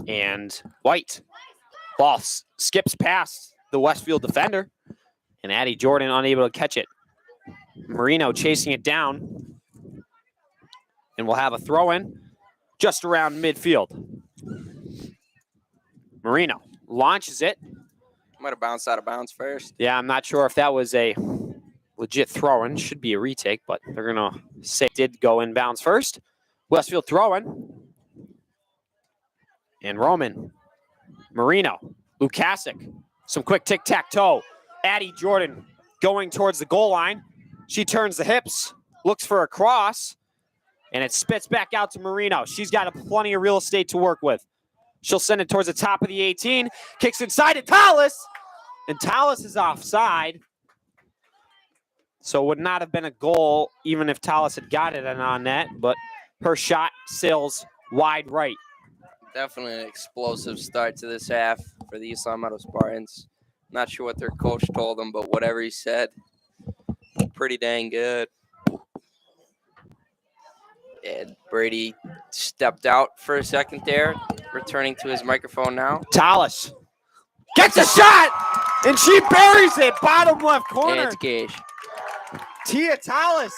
And White. Ball skips past the Westfield defender. And Addie Jordan unable to catch it. Marino chasing it down. And we'll have a throw in just around midfield. Marino launches it. Might have bounced out of bounds first. Yeah, I'm not sure if that was a legit throw-in. Should be a retake, but they're going to say it did go inbounds first. Westfield throw-in. And Roman. Marino. Lukasic. Some quick tic-tac-toe. Addie Jordan going towards the goal line. She turns the hips. Looks for a cross. And it spits back out to Marino. She's got plenty of real estate to work with. She'll send it towards the top of the 18. Kicks inside to Tallis. And Tallis is offside. So it would not have been a goal even if Tallis had got it on net. But her shot sails wide right. Definitely an explosive start to this half for the East Long Meadow Spartans. Not sure what their coach told them, but whatever he said, pretty dang good. And Brady stepped out for a second there, returning to his microphone now. Tallis gets a shot, and she buries it, bottom left corner. And it's Gage. Tia Tallis.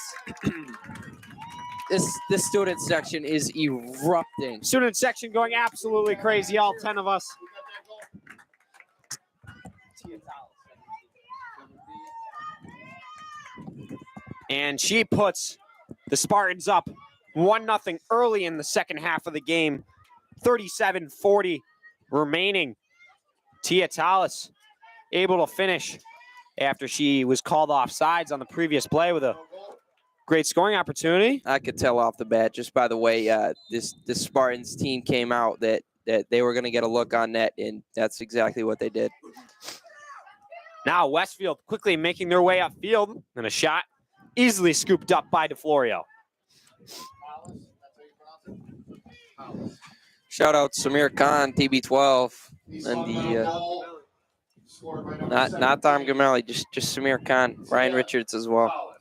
This student section is erupting. Student section going absolutely crazy, all 10 of us. And she puts the Spartans up 1-0 early in the second half of the game. 37-40 remaining. Tia Tallis able to finish after she was called off sides on the previous play with a great scoring opportunity. I could tell off the bat just by the way this Spartans team came out that they were going to get a look on net, and that's exactly what they did. Now Westfield quickly making their way upfield, and a shot easily scooped up by DeFlorio. Shout out Samir Khan, TB12, and the not Dom Gamelli, just Samir Khan, Ryan Richards as well.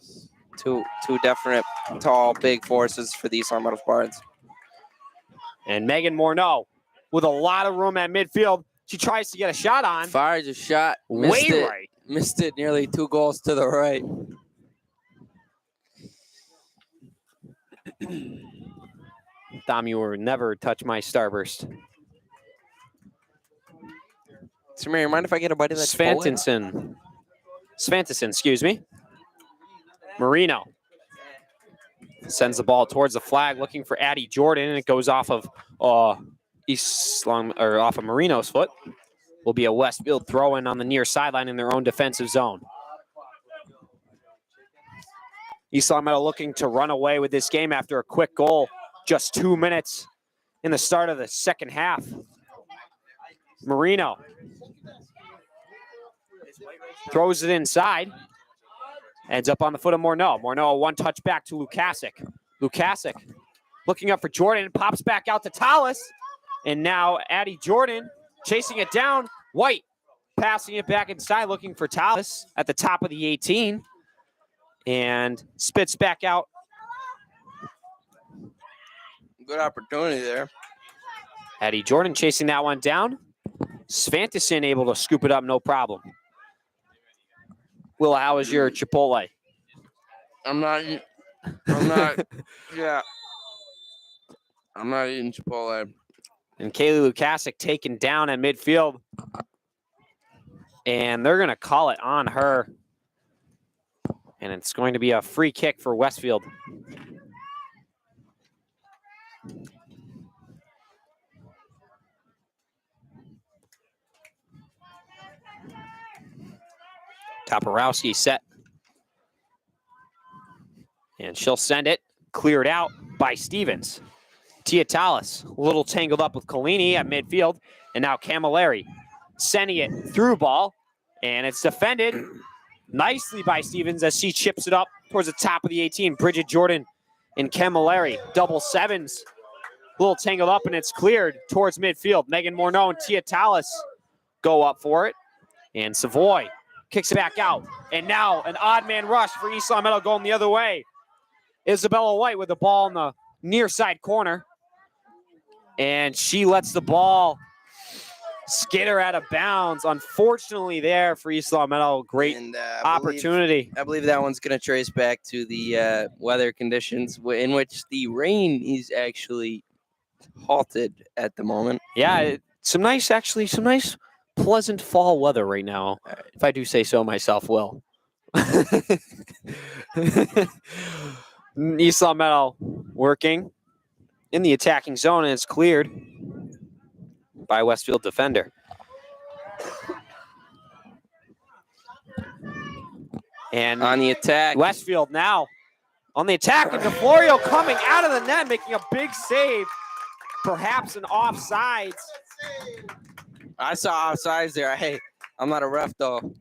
Two definite tall, big forces for the East Long Meadow Spartans. And Megan Morneau with a lot of room at midfield. She tries to get a shot on. Fires a shot, Right. Missed it nearly 2 goals to the right. Dom, you will never touch my Starburst. Samir, mind if I get a bite of that? Svantinson, excuse me. Marino sends the ball towards the flag, looking for Addie Jordan, and it goes off of off of Marino's foot. Will be a Westfield throw-in on the near sideline in their own defensive zone. East Long Meadow looking to run away with this game after a quick goal. Just 2 minutes in the start of the second half. Marino throws it inside. Ends up on the foot of Morneau. Morneau, a one-touch back to Lukasic. Lukasic looking up for Jordan. Pops back out to Tallis. And now Addie Jordan chasing it down. White passing it back inside, looking for Tallis at the top of the 18. And spits back out. Good opportunity there. Addie Jordan chasing that one down. Svantesson able to scoop it up, no problem. Will, how is your Chipotle? I'm not eating Chipotle. And Kaylee Lukasic taken down at midfield. And they're going to call it on her. And it's going to be a free kick for Westfield. Toporowski set. And she'll send it. Cleared out by Stevens. Tia Tallis, a little tangled up with Collini at midfield. And now Camilleri sending it through ball. And it's defended nicely by Stevens as she chips it up towards the top of the 18. Bridget Jordan and Camilleri, double sevens. A little tangled up and it's cleared towards midfield. Megan Morneau and Tia Tallis go up for it. And Savoy kicks it back out. And now an odd man rush for East Long Meadow going the other way. Isabella White with the ball in the near side corner. And she lets the ball skitter out of bounds. Unfortunately there for East Long Meadow. Great opportunity. I believe that one's going to trace back to the weather conditions in which the rain is actually halted at the moment. Yeah, some nice pleasant fall weather right now, if I do say so myself, Will. East Long Meadow working in the attacking zone, and it's cleared by Westfield defender. And on the attack, Westfield now on the attack, and DeFlorio coming out of the net, making a big save, perhaps an offsides. I saw offsides there. Hey, I'm not a ref though.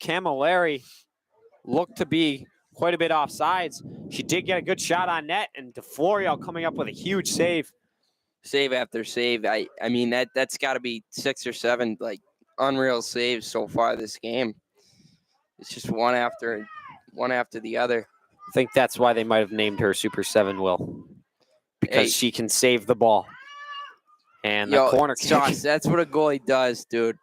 Camilleri looked to be quite a bit offsides. She did get a good shot on net, and DeFlorio coming up with a huge save. Save after save. I mean that's got to be 6 or 7 like unreal saves so far this game. It's just one after the other. I think that's why they might have named her Super 7, Will, because she can save the ball. And the corner kick. Josh, that's what a goalie does, dude.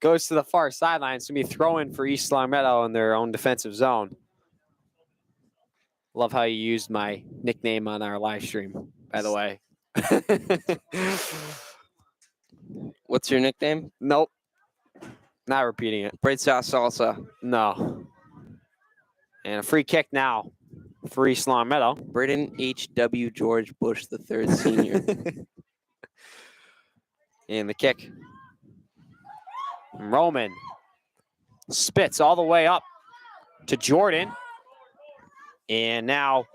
Goes to the far sideline. It's going to be throw-in for East Long Meadow in their own defensive zone. Love how you used my nickname on our live stream, by the way. What's your nickname? Nope. Not repeating it. Bright Sauce Salsa. No. And a free kick now for East Long Meadow. Britton H.W. George Bush III Sr. And the kick. Roman spits all the way up to Jordan. And now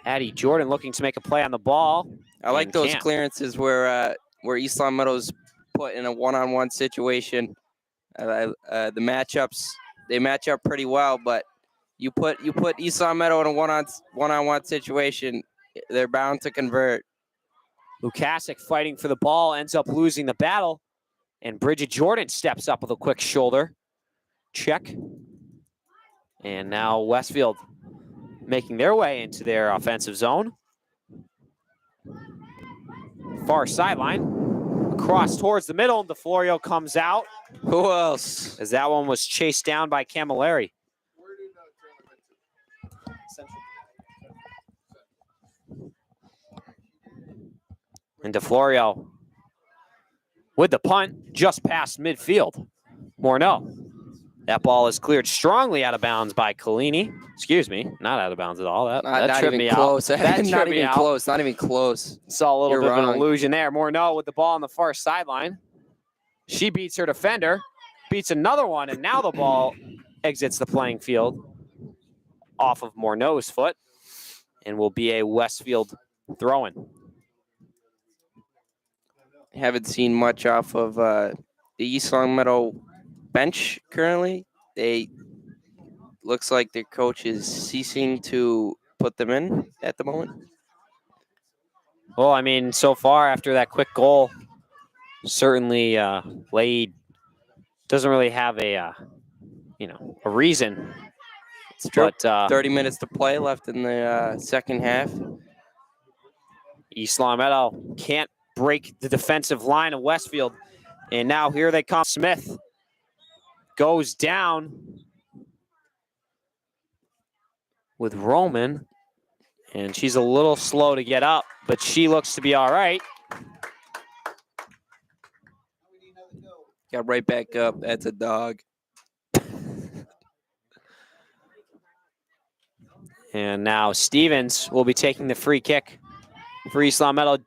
Addie Jordan looking to make a play on the ball. I like those clearances where East Long Meadow's put in a one-on-one situation. The matchups, they match up pretty well, but you put East Long Meadow in a one-on-one situation, they're bound to convert. Lukasic fighting for the ball, ends up losing the battle. And Bridget Jordan steps up with a quick shoulder check. And now Westfield making their way into their offensive zone. Far sideline. Across towards the middle, and DeFlorio comes out. Who else? As that one was chased down by Camilleri. And DeFlorio with the punt just past midfield. Morneau That ball is cleared strongly out of bounds by Collini. Excuse me, not out of bounds at all. That Not tripped even me close. out. That not tripped me even out. close. Not even close. Saw a little You're bit of wrong. an illusion there. Morneau with the ball on the far sideline. She beats her defender, beats another one, and now the ball exits the playing field off of Morneau's foot and will be a Westfield throw-in. Haven't seen much off of the East Longmeadow bench currently. They looks like their coach is ceasing to put them in at the moment. Well, I mean, so far after that quick goal, certainly Lade doesn't really have a reason. It's true. But 30 minutes to play left in the second half. East Longmeadow can't break the defensive line of Westfield. And now here they come. Smith goes down with Roman. And she's a little slow to get up, but she looks to be all right. Got right back up. That's a dog. And now Stevens will be taking the free kick for East Longmeadow.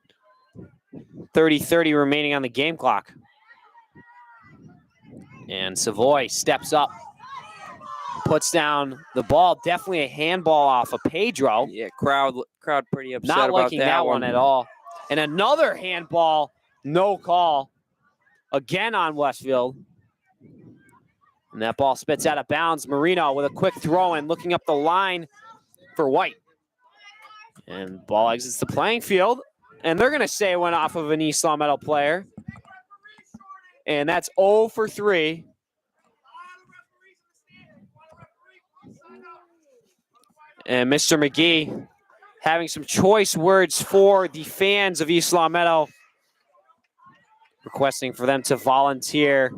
30-30 remaining on the game clock. And Savoy steps up, puts down the ball. Definitely a handball off of Pedro. Yeah, crowd pretty upset Not about liking that one at all. And another handball, no call, again on Westfield. And that ball spits out of bounds. Marino with a quick throw in, looking up the line for White. And ball exits the playing field. And they're going to say it went off of an East Longmeadow player. And that's 0 for 3. And Mr. McGee having some choice words for the fans of East Longmeadow, requesting for them to volunteer.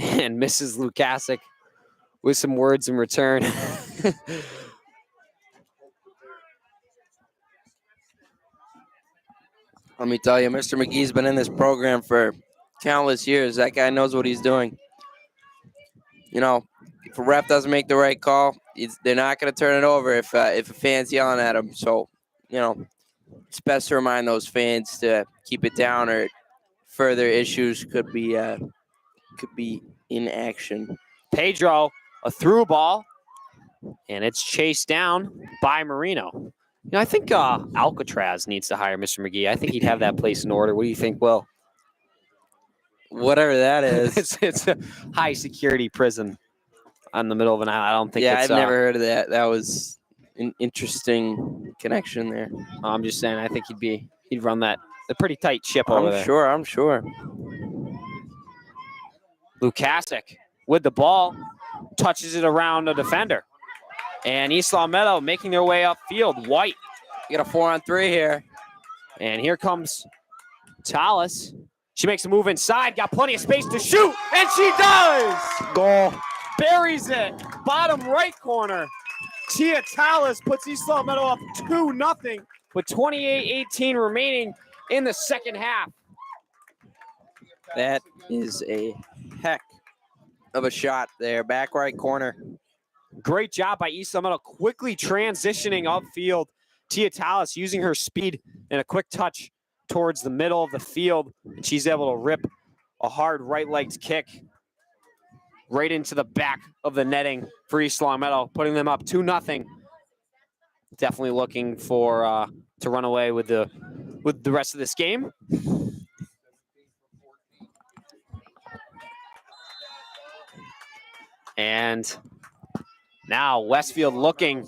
And Mrs. Lukasic with some words in return. Let me tell you, Mr. McGee's been in this program for countless years. That guy knows what he's doing. You know, if a ref doesn't make the right call, they're not going to turn it over if a fan's yelling at him. So, you know, it's best to remind those fans to keep it down, or further issues could be in action. Pedro, a through ball, and it's chased down by Marino. You know, I think Alcatraz needs to hire Mr. McGee. I think he'd have that place in order. What do you think, Will? Whatever that is. It's a high security prison on the middle of an island. I don't think Yeah, it's... I've never heard of that. That was an interesting connection there. I'm just saying, I think he'd run that. A pretty tight ship over there. I'm sure. Lukasic with the ball, touches it around a defender. And East Longmeadow making their way upfield. White. You got a 4-on-3 here. And here comes Tallis. She makes a move inside, got plenty of space to shoot, and she does! Goal. Buries it. Bottom right corner. Tia Tallis puts East Longmeadow up 2-0 with 28-18 remaining in the second half. That is a heck of a shot there. Back right corner. Great job by East Longmeadow, quickly transitioning upfield. Tia Tallis using her speed and a quick touch towards the middle of the field. And she's able to rip a hard right-legged kick right into the back of the netting for East Longmeadow, putting them up 2-0. Definitely looking for to run away with the rest of this game. And now Westfield looking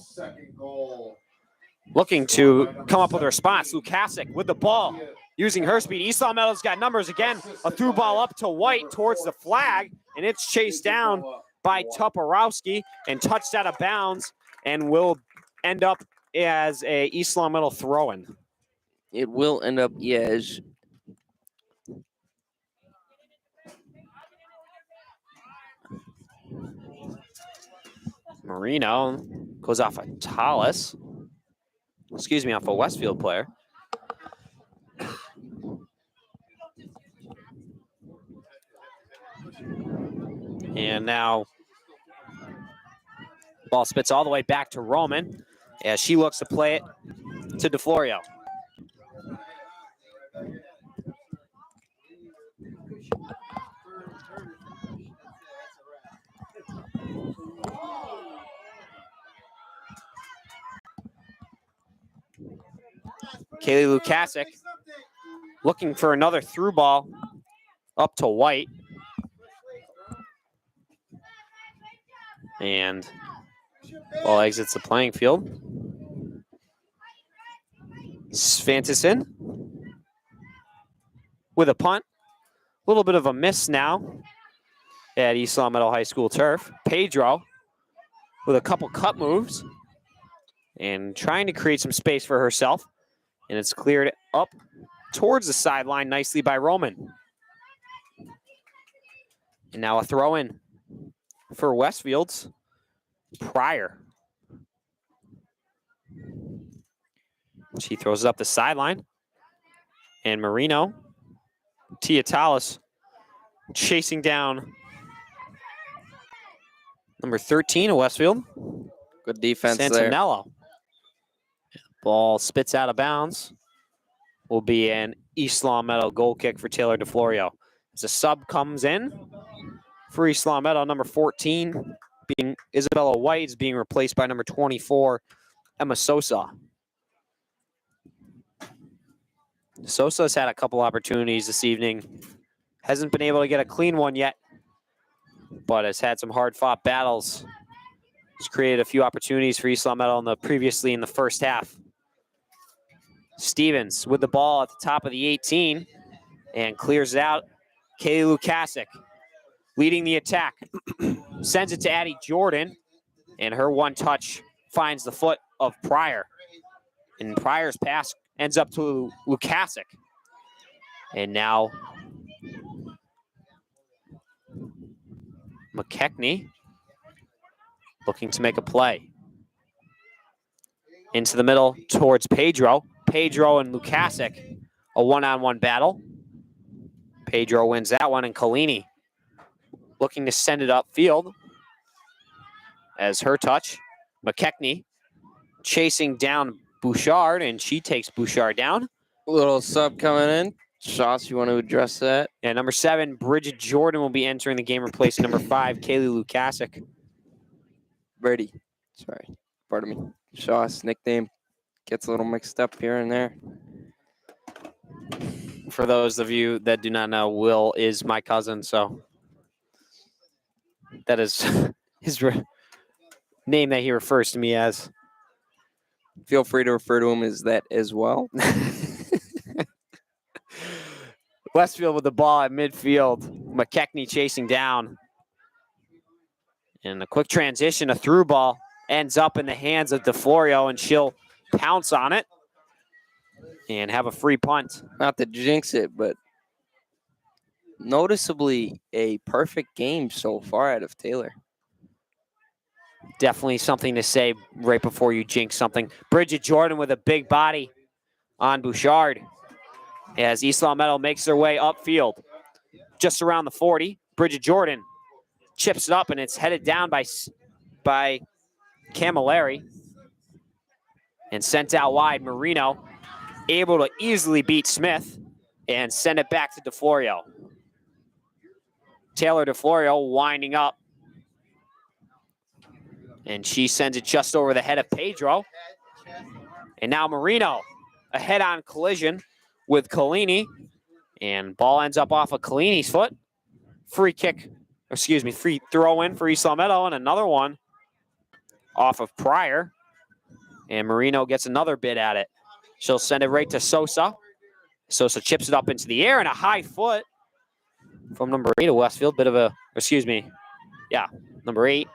to come up with a response. Lukasic with the ball, using her speed. East Longmeadow's got numbers again. A through ball up to White towards the flag, and it's chased down by Toporowski and touched out of bounds and will end up as a East Longmeadow throw-in. It will end up, yes. Marino goes off a Tallis. Excuse me, off a Westfield player. And now ball spits all the way back to Roman as she looks to play it to DeFlorio. Kaylee Lukasic looking for another through ball up to White. And ball exits the playing field. Svantesson with a punt. A little bit of a miss now at East Long Meadow High School turf. Pedro with a couple cut moves and trying to create some space for herself. And it's cleared up towards the sideline nicely by Roman. And now a throw in for Westfield's Pryor. She throws it up the sideline. And Marino, Tiatalis, chasing down number 13 of Westfield. Good defense there. Santinello. Ball spits out of bounds. Will be an East Long Meadow goal kick for Taylor DeFlorio. As a sub comes in for East Long Meadow, number 14, being Isabella White, is being replaced by number 24, Emma Sosa. Sosa's had a couple opportunities this evening. Hasn't been able to get a clean one yet, but has had some hard-fought battles. Has created a few opportunities for East Long Meadow previously in the first half. Stevens with the ball at the top of the 18 and clears it out. Kaylee Lukasic leading the attack. Sends it to Addie Jordan, and her one touch finds the foot of Pryor. And Pryor's pass ends up to Lukasic. And now McKechnie looking to make a play. Into the middle towards Pedro. Pedro and Lukasic, a one-on-one battle. Pedro wins that one, and Collini looking to send it upfield as her touch. McKechnie chasing down Bouchard, and she takes Bouchard down. Little sub coming in. Shots, you want to address that? And number 7, Bridget Jordan will be entering the game, replacing number 5, Kaylee Lukasic. Brady. Sorry. Pardon me. Shaw's nickname gets a little mixed up here and there. For those of you that do not know, Will is my cousin, so that is his name that he refers to me as. Feel free to refer to him as that as well. Westfield with the ball at midfield. McKechnie chasing down. And a quick transition, a through ball, ends up in the hands of DeFlorio, and she'll pounce on it and have a free punt. Not to jinx it, but noticeably a perfect game so far out of Taylor. Definitely something to say right before you jinx something. Bridget Jordan with a big body on Bouchard as East Long Meadow makes their way upfield. Just around the 40, Bridget Jordan chips it up, and it's headed down by Camilleri and sent out wide. Marino able to easily beat Smith and send it back to DeFlorio. Taylor DeFlorio winding up, and she sends it just over the head of Pedro. And now Marino, a head-on collision with Collini, and ball ends up off of Collini's foot. Free throw in for East Long Meadow, and another one off of Pryor. And Marino gets another bit at it. She'll send it right to Sosa. Sosa chips it up into the air, and a high foot from number 8 of Westfield. Number 8.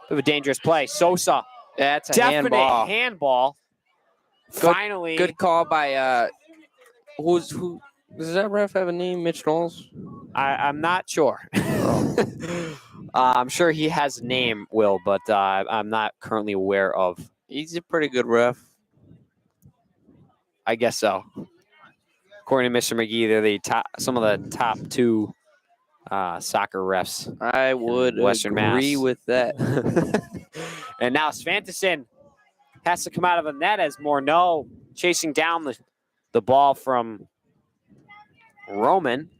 Bit of a dangerous play. Sosa. That's a definite handball. Finally. Good call by, who does that ref have a name? Mitch Knowles? I'm not sure. I'm sure he has a name, Will, but I'm not currently aware of. He's a pretty good ref. I guess so. According to Mr. McGee, they're some of the top 2 soccer refs. I would Western agree Mass. with that. And now Svantesson has to come out of the net as Morneau chasing down the ball from Roman.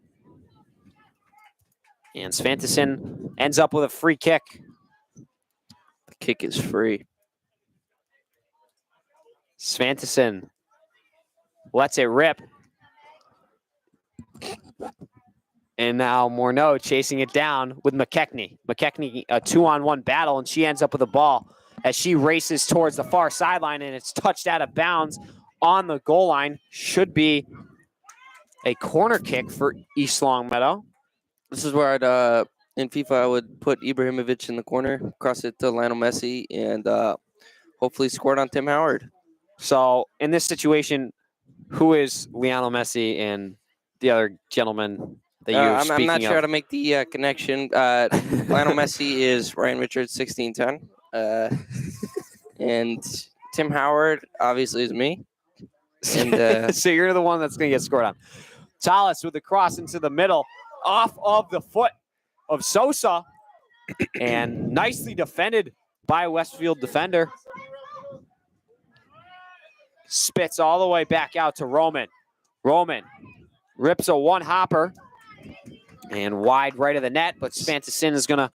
And Svantesson ends up with a free kick. The kick is free. Svantesson lets it rip. And now Morneau chasing it down with McKechnie. McKechnie, a 2-on-1 battle, and she ends up with the ball as she races towards the far sideline, and it's touched out of bounds on the goal line. Should be a corner kick for East Longmeadow. This is where in FIFA I would put Ibrahimovic in the corner, cross it to Lionel Messi, and hopefully scored on Tim Howard. So in this situation, who is Lionel Messi and the other gentleman that you're speaking I'm not sure how of? to make the connection. Lionel Messi is Ryan Richards, 1610. And Tim Howard, obviously, is me. And So you're the one that's going to get scored on. Tallis with the cross into the middle, off of the foot of Sosa, and nicely defended by a Westfield defender. Spits all the way back out to Roman. Roman rips a one-hopper and wide right of the net, but Svantesson is going to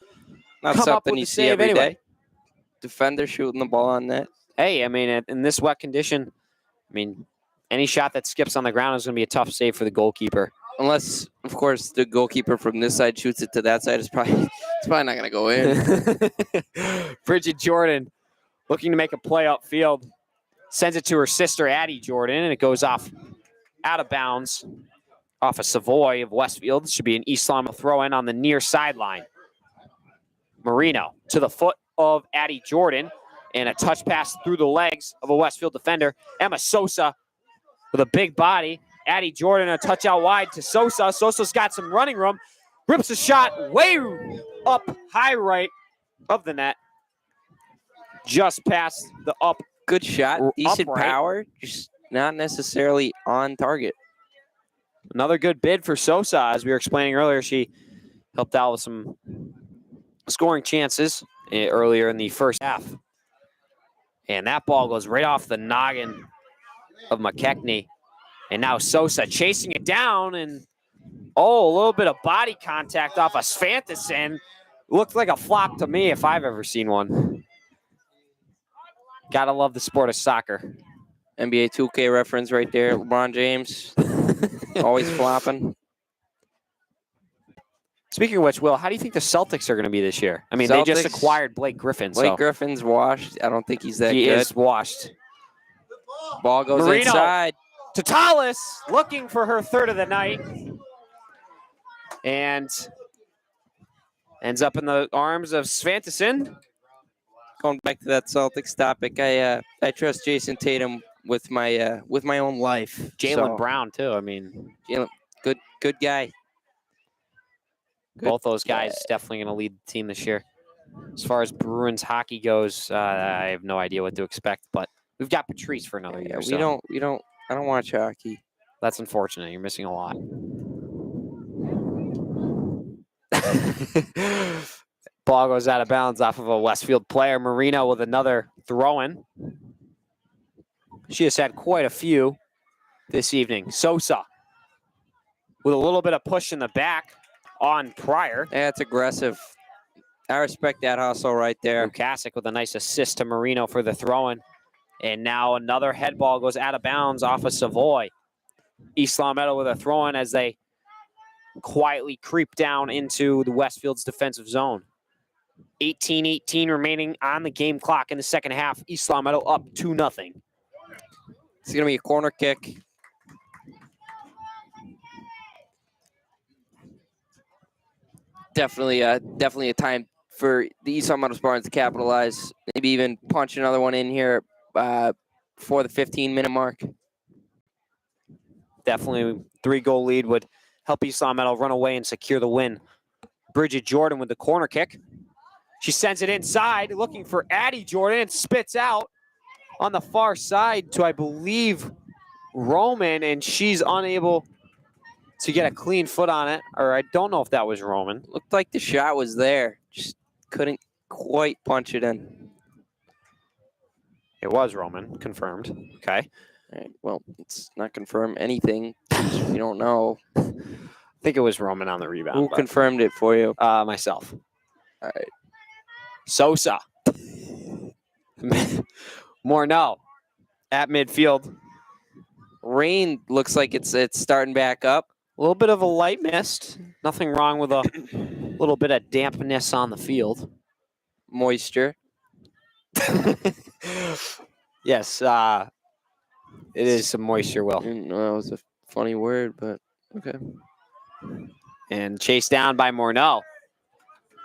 not come up something with you the see save every anyway. day. Defender shooting the ball on net. Hey, I mean, in this wet condition, I mean, any shot that skips on the ground is going to be a tough save for the goalkeeper. Unless, of course, the goalkeeper from this side shoots it to that side. It's probably not going to go in. Bridget Jordan looking to make a play upfield. Sends it to her sister, Addie Jordan, and it goes off out of bounds off of Savoy of Westfield. This should be an East Longmeadow throw-in on the near sideline. Marino to the foot of Addie Jordan, and a touch pass through the legs of a Westfield defender. Emma Sosa with a big body. Addie Jordan, a touch out wide to Sosa. Sosa's got some running room. Rips a shot way up high right of the net. Just past the up. Good shot. Decent Upright. power. Just not necessarily on target. Another good bid for Sosa. As we were explaining earlier, she helped out with some scoring chances earlier in the first half. And that ball goes right off the noggin of McKechnie. And now Sosa chasing it down, and a little bit of body contact off of Svantesson. Looked like a flop to me if I've ever seen one. Gotta love the sport of soccer. NBA 2K reference right there. LeBron James, always flopping. Speaking of which, Will, how do you think the Celtics are going to be this year? I mean, they just Celtics- acquired Blake Griffin. Blake So Griffin's washed. I don't think he's that he good. is washed. Ball goes Marino. inside. To Tallis, looking for her third of the night. And ends up in the arms of Svantesson. Going back to that Celtics topic, I trust Jason Tatum with my own life. Jalen Brown, too. I mean, Good guy. both those guys definitely going to lead the team this year. As far as Bruins hockey goes, I have no idea what to expect, but we've got Patrice for another year. I don't watch hockey. That's unfortunate. You're missing a lot. Ball goes out of bounds off of a Westfield player. Marino with another throw-in. She has had quite a few this evening. Sosa with a little bit of push in the back on Pryor. That's aggressive. I respect that hustle right there. Lukasic with a nice assist to Marino for the throw-in. And now another head ball goes out of bounds off of Savoy. East Longmeadow with a throw-in as they quietly creep down into the Westfield's defensive zone. 18-18 remaining on the game clock in the second half. East Longmeadow up 2-0. It's going to be a corner kick. Definitely a time for the East Longmeadow Spartans to capitalize. Maybe even punch another one in here before the 15-minute mark. Definitely 3-goal lead would help East Longmeadow run away and secure the win. Bridget Jordan with the corner kick. She sends it inside, looking for Addie Jordan, and spits out on the far side to, I believe, Roman, and she's unable to get a clean foot on it, or I don't know if that was Roman. Looked like the shot was there. Just couldn't quite punch it in. It was Roman, confirmed. Okay. All right. Well, it's not confirm anything. You don't know. I think it was Roman on the rebound. Who confirmed it for you? Myself. All right. Sosa. Morneau at midfield. Rain looks like it's starting back up. A little bit of a light mist. Nothing wrong with a little bit of dampness on the field. Moisture. Yes, it is some moisture, Will. I didn't know that was a funny word, but okay. And chased down by Morneau.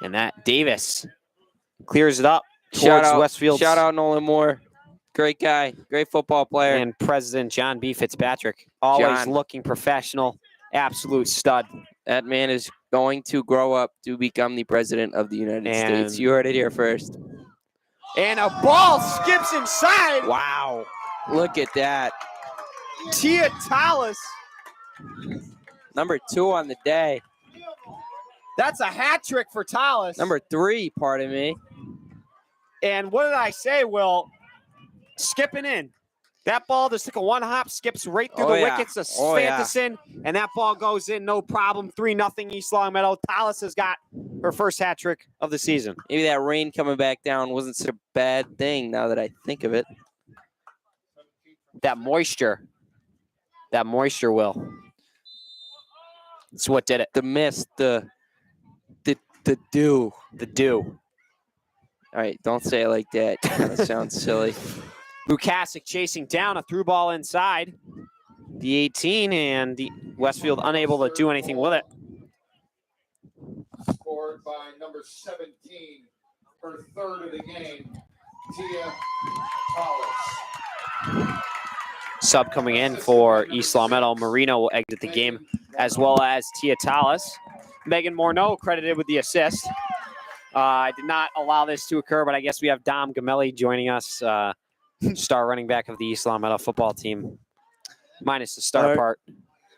And that Davis clears it up towards Westfield. Shout out Nolan Moore. Great guy. Great football player. And President John B. Fitzpatrick. Always looking professional. Absolute stud. That man is going to grow up to become the president of the United States. You heard it here first. And a ball skips inside. Wow. Look at that. Tia Tallis. Number 2 on the day. That's a hat trick for Tallis. Number 3, pardon me. And what did I say, Will? Skipping in. That ball just took a one hop, skips right through the wickets of Spartans, and that ball goes in, no problem. 3-0 East Longmeadow. Tallis has got her first hat trick of the season. Maybe that rain coming back down wasn't such a bad thing now that I think of it. That moisture, Will. It's what did it. The mist, the dew. The dew. All right, don't say it like that. It kind of sounds silly. Lukasic chasing down a through ball inside the 18, and the Westfield unable to do anything with it. Scored by number 17, her third of the game, Tia Tallis. Sub coming in for East Longmeadow. Marino will exit the game, as well as Tia Tallis. Megan Morneau credited with the assist. I did not allow this to occur, but I guess we have Dom Gamelli joining us, star running back of the East Longmeadow football team, minus the star part.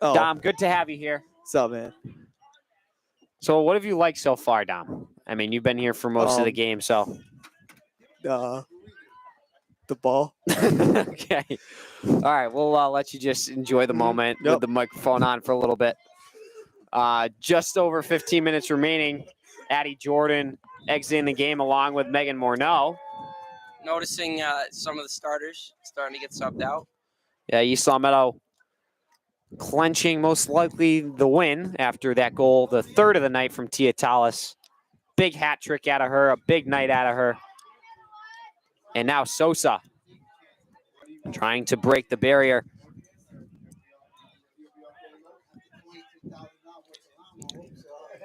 Oh, Dom, good to have you here. what's up, man? So what have you liked so far, Dom? I mean, you've been here for most of the game, so. The ball. Okay. All right, we'll let you just enjoy the moment with the microphone on for a little bit. Just over 15 minutes remaining. Addie Jordan exiting the game along with Megan Morneau. Noticing some of the starters starting to get subbed out. Yeah, East Longmeadow clenching most likely the win after that goal, the third of the night from Tia Tallis. Big hat trick out of her, a big night out of her. And now Sosa trying to break the barrier.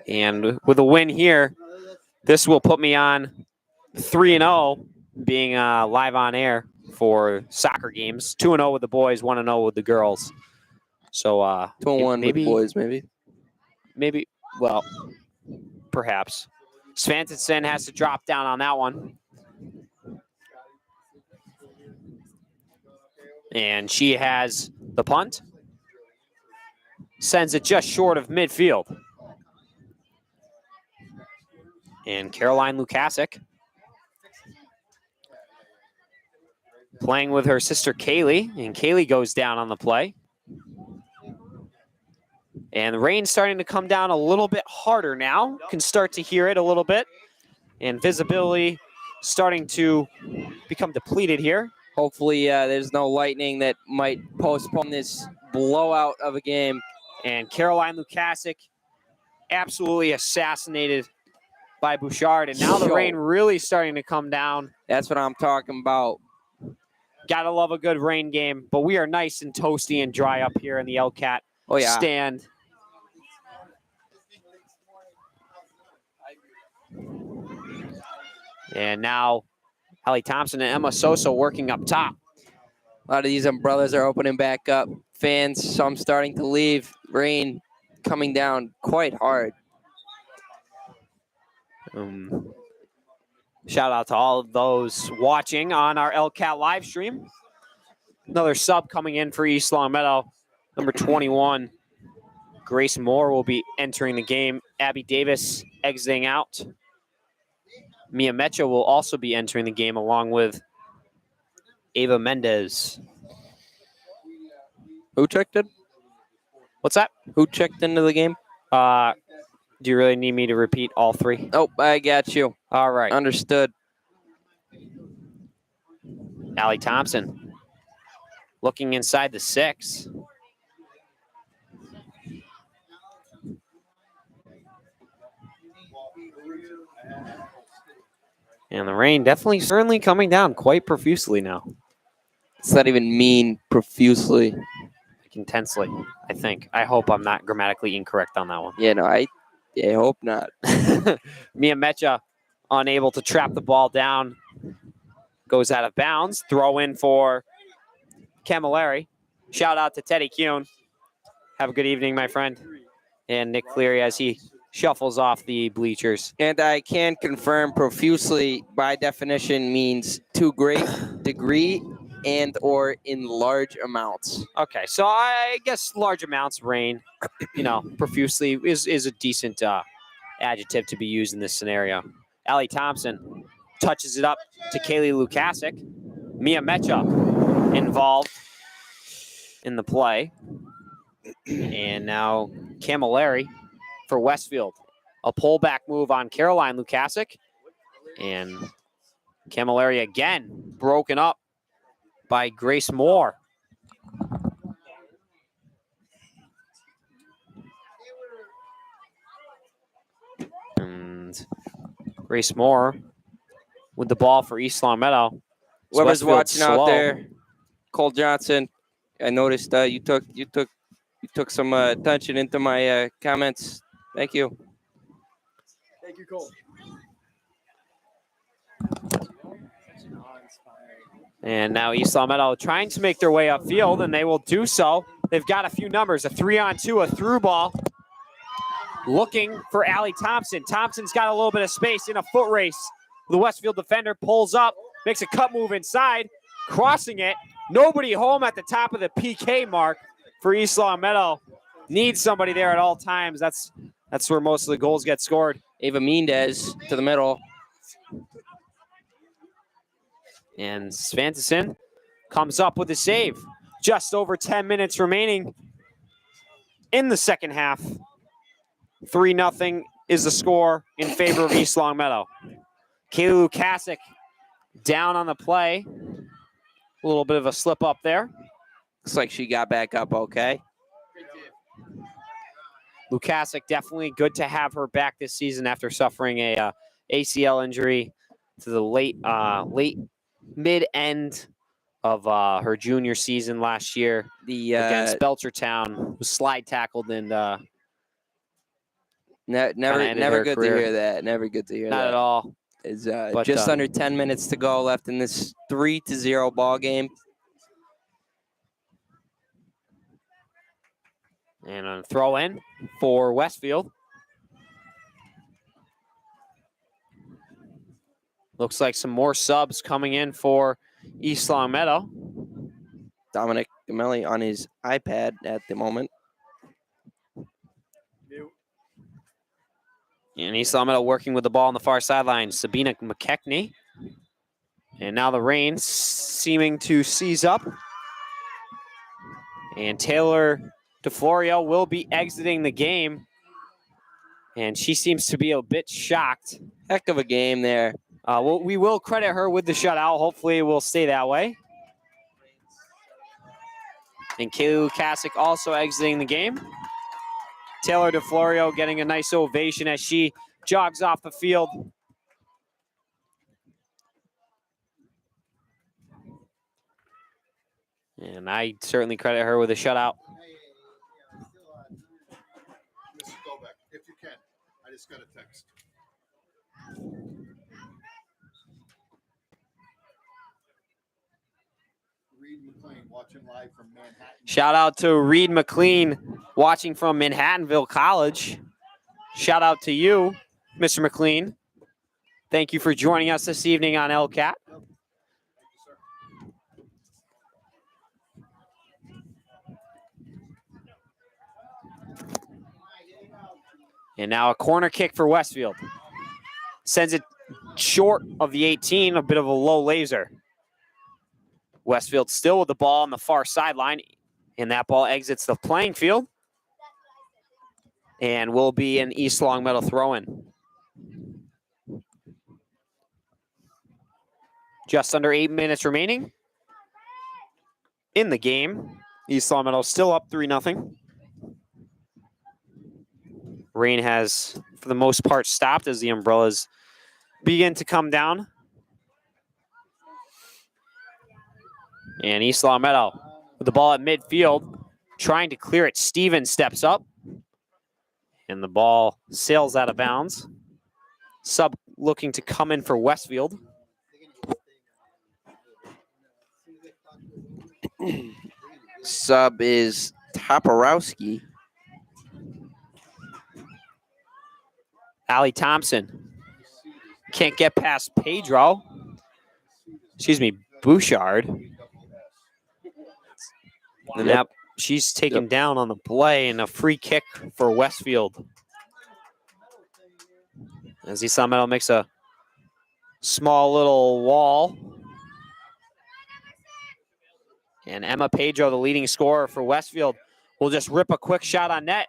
And with a win here, this will put me on 3-0, being live on air for soccer games. 2-0 with the boys, 1-0 with the girls. So 2-1 with the boys, maybe. Well, perhaps. Svanson has to drop down on that one. And she has the punt. Sends it just short of midfield. And Caroline Lukasic playing with her sister Kaylee. And Kaylee goes down on the play. And the rain's starting to come down a little bit harder now. Can start to hear it a little bit. And visibility starting to become depleted here. Hopefully there's no lightning that might postpone this blowout of a game. And Caroline Lukasic absolutely assassinated by Bouchard. And now the rain really starting to come down. That's what I'm talking about. Gotta love a good rain game. But we are nice and toasty and dry up here in the LCAT stand. And now Allie Thompson and Emma Sosa working up top. A lot of these umbrellas are opening back up. Fans, some starting to leave. Rain coming down quite hard. Shout out to all of those watching on our LCAT live stream. Another sub coming in for East Longmeadow, number 21, Grace Moore will be entering the game. Abby Davis exiting out. Mia Mecha will also be entering the game along with Ava Mendez. Who checked in? What's that? Who checked into the game? Do you really need me to repeat all three? Oh, I got you. All right. Understood. Allie Thompson looking inside the 6. And the rain certainly coming down quite profusely now. It's not even mean profusely. Like intensely, I think. I hope I'm not grammatically incorrect on that one. Yeah, no, I hope not. Mia Mecha unable to trap the ball down. Goes out of bounds. Throw in for Camilleri. Shout out to Teddy Kuhn. Have a good evening, my friend. And Nick Cleary as he shuffles off the bleachers. And I can confirm profusely by definition means to great degree and or in large amounts. Okay, so I guess large amounts, rain, profusely is a decent adjective to be used in this scenario. Allie Thompson touches it up to Kaylee Lukasic. Mia Mecha involved in the play. And now Camilleri for Westfield. A pullback move on Caroline Lukasic. And Camilleri again broken up by Grace Moore. And Grace Moore with the ball for East Long Meadow. Whoever's Westfield watching slow. out there, Cole Johnson, I noticed you took some attention into my comments. Thank you. Thank you, Cole. And now East Long Meadow trying to make their way upfield, and they will do so. They've got a few numbers, a 3-on-2, a through ball. Looking for Allie Thompson. Thompson's got a little bit of space in a foot race. The Westfield defender pulls up, makes a cut move inside, crossing it. Nobody home at the top of the PK mark for East Long Meadow. Needs somebody there at all times. That's where most of the goals get scored. Ava Mendez to the middle. And Svantesson comes up with a save. Just over 10 minutes remaining in the second half. 3-0 is the score in favor of East Long Meadow. Kaylee Lukasic down on the play. A little bit of a slip up there. Looks like she got back up okay. Lukasic definitely good to have her back this season after suffering a ACL injury to the late mid-end of her junior season last year against Belchertown. Was slide tackled and never good career. to hear that. Never good to hear that. Not at all. It's But, just under 10 minutes to go left in this 3-0 ball game. And a throw in for Westfield. Looks like some more subs coming in for East Long Meadow. Dominic Gamelli on his iPad at the moment. And East Long Meadow working with the ball on the far sideline. Sabina McKechnie. And now the rain seeming to seize up. And Taylor DeFlorio will be exiting the game. And she seems to be a bit shocked. Heck of a game there. We will credit her with the shutout. Hopefully it will stay that way. And Kaylee Lukasic also exiting the game. Taylor DeFlorio getting a nice ovation as she jogs off the field. And I certainly credit her with a shutout. Mrs. Gobeck, if you can. I just got a text. Reed McLean watching live from Manhattan. Shout out to Reed McLean watching from Manhattanville College. Shout out to you, Mr. McLean. Thank you for joining us this evening on LCAT. And now a corner kick for Westfield. Sends it short of the 18, a bit of a low laser. Westfield still with the ball on the far sideline, and that ball exits the playing field and will be an East Longmeadow throw-in. Just under 8 minutes remaining in the game. East Longmeadow still up 3-0. Rain has, for the most part, stopped as the umbrellas begin to come down. And East Longmeadow with the ball at midfield, trying to clear it. Stevens steps up, and the ball sails out of bounds. Sub looking to come in for Westfield. Sub is Toporowski. Allie Thompson can't get past Pedro. Excuse me, Bouchard. And now she's taken down on the play, and a free kick for Westfield. As East Longmeadow makes a small little wall. And Emma Pedro, the leading scorer for Westfield, will just rip a quick shot on net.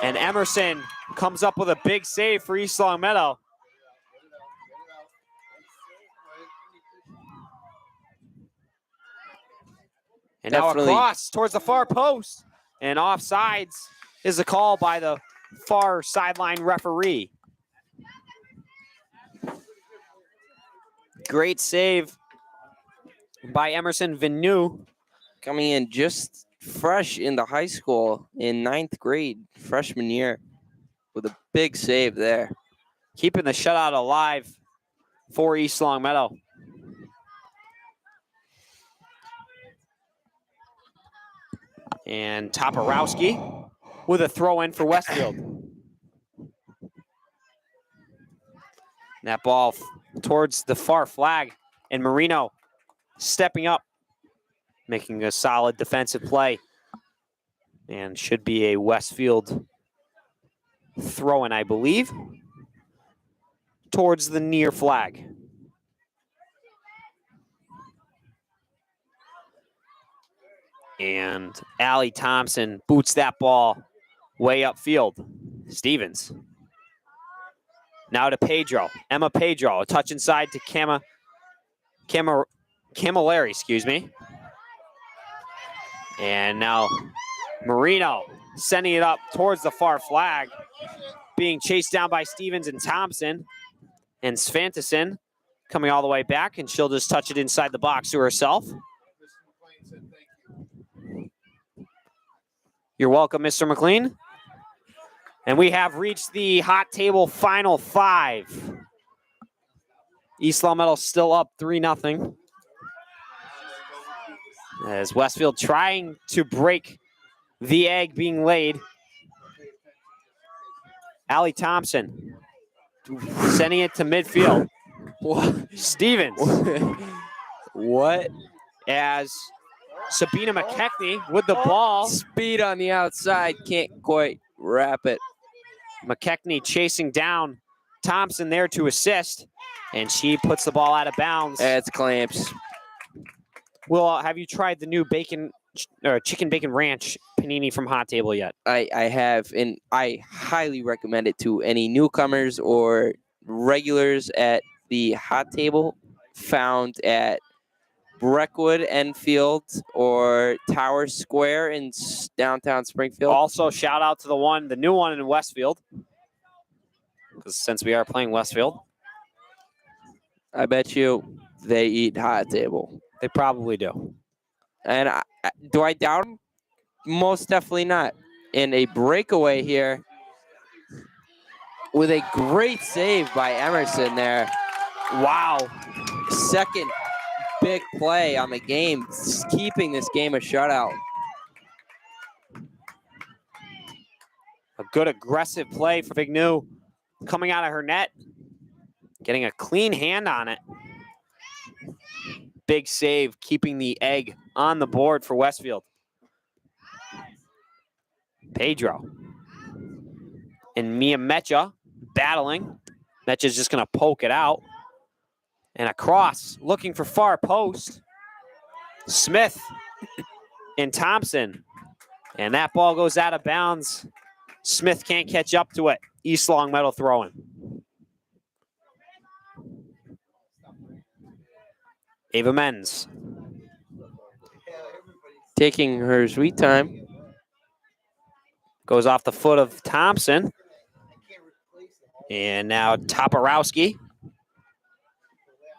And Emerson comes up with a big save for East Longmeadow. And now a cross towards the far post. And offsides is a call by the far sideline referee. Great save by Emerson Vinu. Coming in just fresh in the high school in 9th grade, freshman year, with a big save there. Keeping the shutout alive for East Longmeadow. And Toporowski with a throw in for Westfield. That ball towards the far flag, and Marino stepping up, making a solid defensive play, and should be a Westfield throw-in, I believe, towards the near flag. And Allie Thompson boots that ball way upfield. Stevens. Now to Pedro. Emma Pedro. A touch inside to Camilleri, excuse me. And now Marino sending it up towards the far flag. Being chased down by Stevens and Thompson. And Svantesson coming all the way back, and she'll just touch it inside the box to herself. You're welcome, Mr. McLean. And we have reached the hot table final 5. East Longmeadow still up 3-0. As Westfield trying to break the egg being laid. Allie Thompson sending it to midfield. Stevens. What? As Sabina McKechnie with the ball. Speed on the outside, can't quite wrap it. McKechnie chasing down Thompson there to assist, and she puts the ball out of bounds. It's clamps. Will, have you tried the new chicken bacon ranch panini from Hot Table yet? I have, and I highly recommend it to any newcomers or regulars at the Hot Table, found at Breckwood, Enfield, or Tower Square in downtown Springfield. Also, shout out to the new one in Westfield, because since we are playing Westfield, I bet you they eat Hot Table. they probably do. And do I doubt them? Most definitely not. And a breakaway here with a great save by Emerson there. Wow. Second big play on the game, keeping this game a shutout. A good aggressive play for Vignew coming out of her net, getting a clean hand on it. Big save, keeping the egg on the board for Westfield. Pedro. and Mia Mecha battling. Mecha's just going to poke it out. And across, looking for far post. Smith and Thompson. And that ball goes out of bounds. Smith can't catch up to it. East Longmeadow throwing. Ava Menz. Taking her sweet time. Goes off the foot of Thompson. And now Toporowski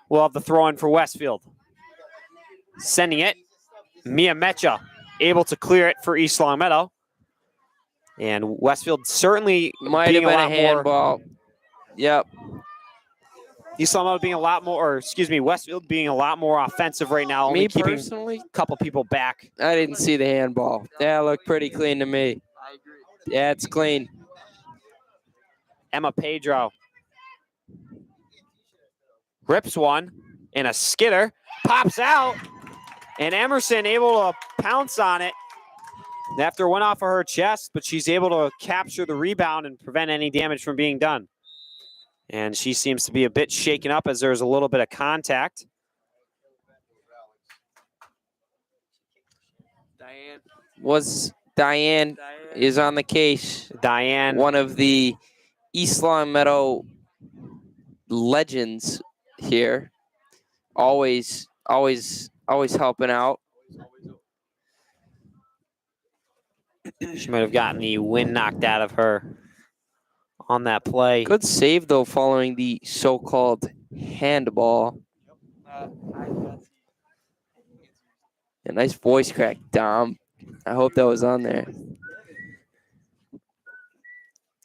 will have the throw in for Westfield. Sending it. Mia Mecha able to clear it for East Longmeadow. And Westfield certainly Might have being been a a lot handball. Yep. East Longmeadow being a lot more, or excuse me, Westfield being a lot more offensive right now. Only Me keeping personally, a couple people back. I didn't see the handball. That looked pretty clean to me. Yeah, it's clean. Emma Pedro rips one, and a skidder pops out, and Emerson able to pounce on it after it went off of her chest, but she's able to capture the rebound and prevent any damage from being done. And she seems to be a bit shaken up as there's a little bit of contact. Diane is on the case. Diane, One of the East Longmeadow legends here. Always helping out. she might have gotten the wind knocked out of her on that play. Good save, though, following the so-called handball. A nice voice crack, Dom. I hope that was on there.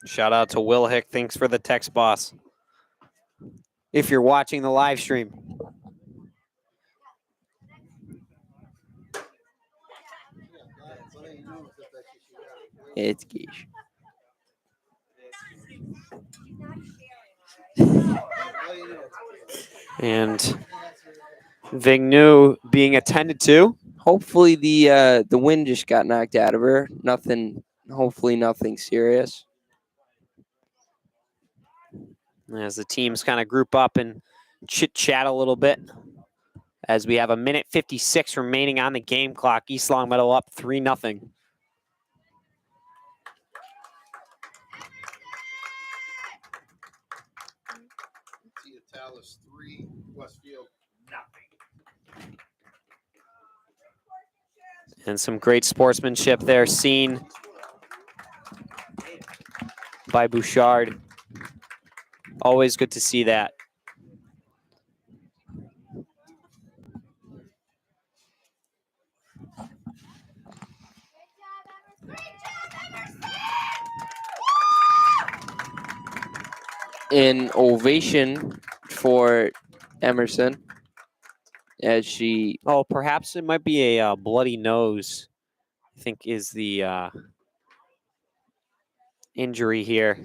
Shout out to Will Hick. Thanks for the text, boss. If you're watching the live stream. It's Geish. And Vignew being attended to. Hopefully the wind just got knocked out of her. Hopefully nothing serious. As the teams kind of group up and chit-chat a little bit. As we have a minute 56 remaining on the game clock. East Longmeadow up 3-0. Dallas 3, Westfield nothing. And some great sportsmanship there seen by Bouchard. Always good to see that. An ovation for Emerson as she... Oh, perhaps it might be a bloody nose, I think is the injury here.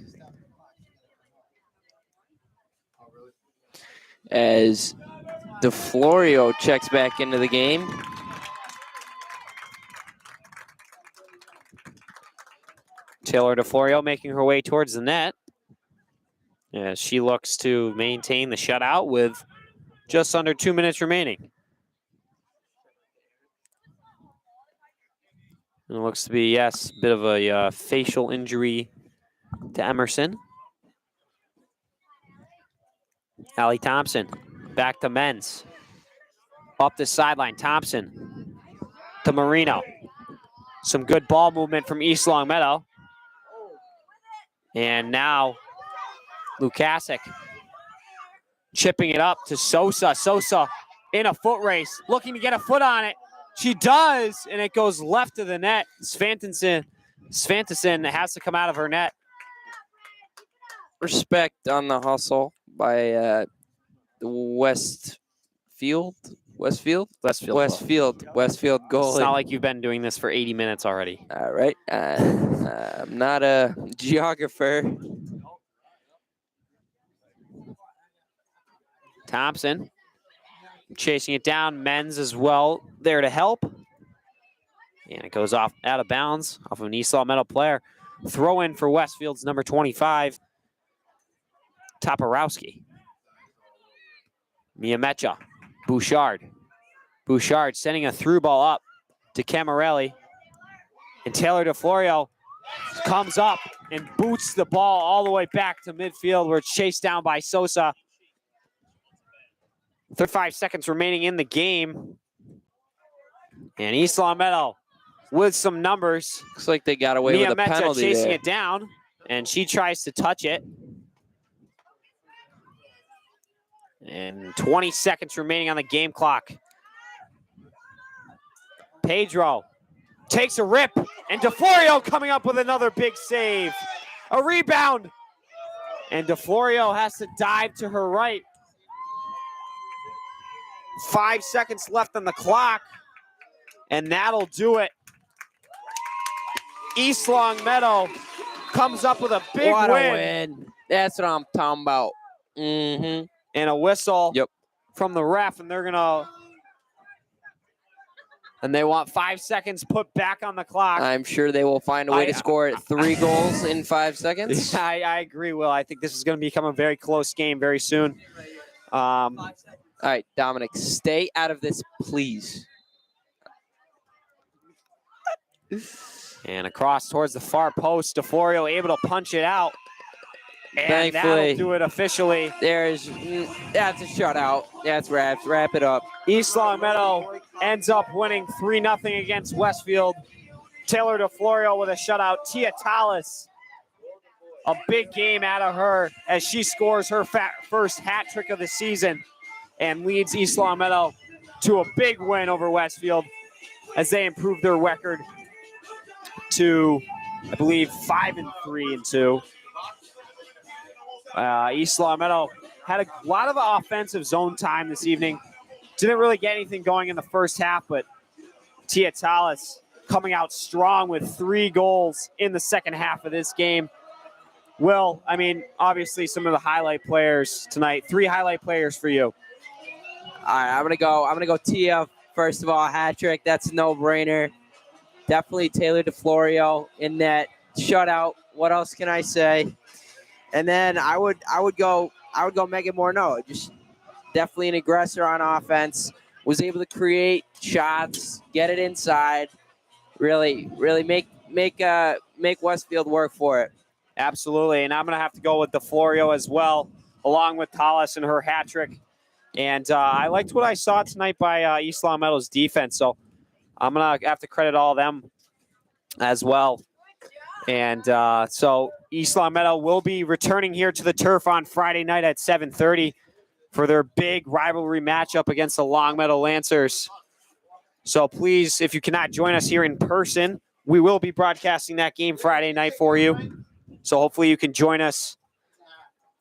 As DeFlorio checks back into the game. Taylor DeFlorio making her way towards the net. As she looks to maintain the shutout with just under 2 minutes remaining. And it looks to be, yes, a bit of a facial injury to Emerson. Allie Thompson, back to Menz. Up the sideline, Thompson to Marino. Some good ball movement from East Longmeadow. And now Lukasic chipping it up to Sosa. Sosa in a foot race, looking to get a foot on it. She does, and it goes left of the net. Svanteson has to come out of her net. Respect on the hustle by Westfield goalie. It's not like you've been doing this for 80 minutes already. All right. I'm not a geographer. Thompson chasing it down. Menz as well there to help. And it goes off out of bounds off of an East Longmeadow player. Throw in for Westfield's number 25, Toporowski. Miamecha, Bouchard. Bouchard sending a through ball up to Camarelli. And Taylor DeFlorio comes up and boots the ball all the way back to midfield where it's chased down by Sosa. 35 seconds remaining in the game. And East Long Meadow with some numbers. Looks like they got away with a Miamecha penalty chasing there. it down, and she tries to touch it. And 20 seconds remaining on the game clock. Pedro takes a rip, and DeFlorio coming up with another big save. A rebound, and DeFlorio has to dive to her right. 5 seconds left on the clock, and that'll do it. East Long Meadow comes up with a big What win. a win. That's what I'm talking about. Mm-hmm. And a whistle Yep. from the ref, and they're gonna, and they want 5 seconds put back on the clock. I'm sure they will find a way to score 3 goals in 5 seconds. I agree, Will. I think this is going to become a very close game very soon. All right, Dominic, stay out of this, please. And across towards the far post, DeFlorio able to punch it out. And that'll Thankfully, do it officially. that's a shutout. That's wraps. Wrap it up. East Long Meadow ends up winning 3-0 against Westfield. Taylor DeFlorio with a shutout. Tia Tallis, a big game out of her as she scores her first hat trick of the season and leads East Long Meadow to a big win over Westfield as they improve their record to, I believe, 5-3-2. East Long Meadow had a lot of offensive zone time this evening. Didn't really get anything going in the first half, but Tia Tallis coming out strong with 3 goals in the second half of this game. Will, I mean, obviously some of the highlight players tonight. 3 highlight players for you. All right, I'm gonna go Tia. First of all, hat trick. That's a no-brainer. Definitely Taylor DeFlorio in that shutout. What else can I say? And then I would go Megan Morneau. Just definitely an aggressor on offense. Was able to create shots, get it inside. Really make Westfield work for it. Absolutely, and I'm going to have to go with DeFlorio as well, along with Tallis and her hat trick. And I liked what I saw tonight by East Long Meadow's defense, so I'm going to have to credit all of them as well. And so East Long Meadow will be returning here to the turf on Friday night at 7:30 for their big rivalry matchup against the Long Meadow Lancers. So please, if you cannot join us here in person, we will be broadcasting that game Friday night for you. So hopefully you can join us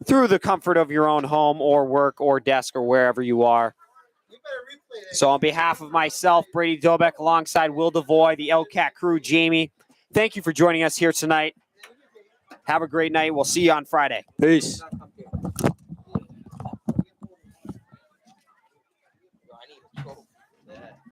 through the comfort of your own home or work or desk or wherever you are. So on behalf of myself, Brady Dobeck, alongside Will Devoy, the LCAT crew, Jamie, thank you for joining us here tonight. Have a great night. We'll see you on Friday. Peace.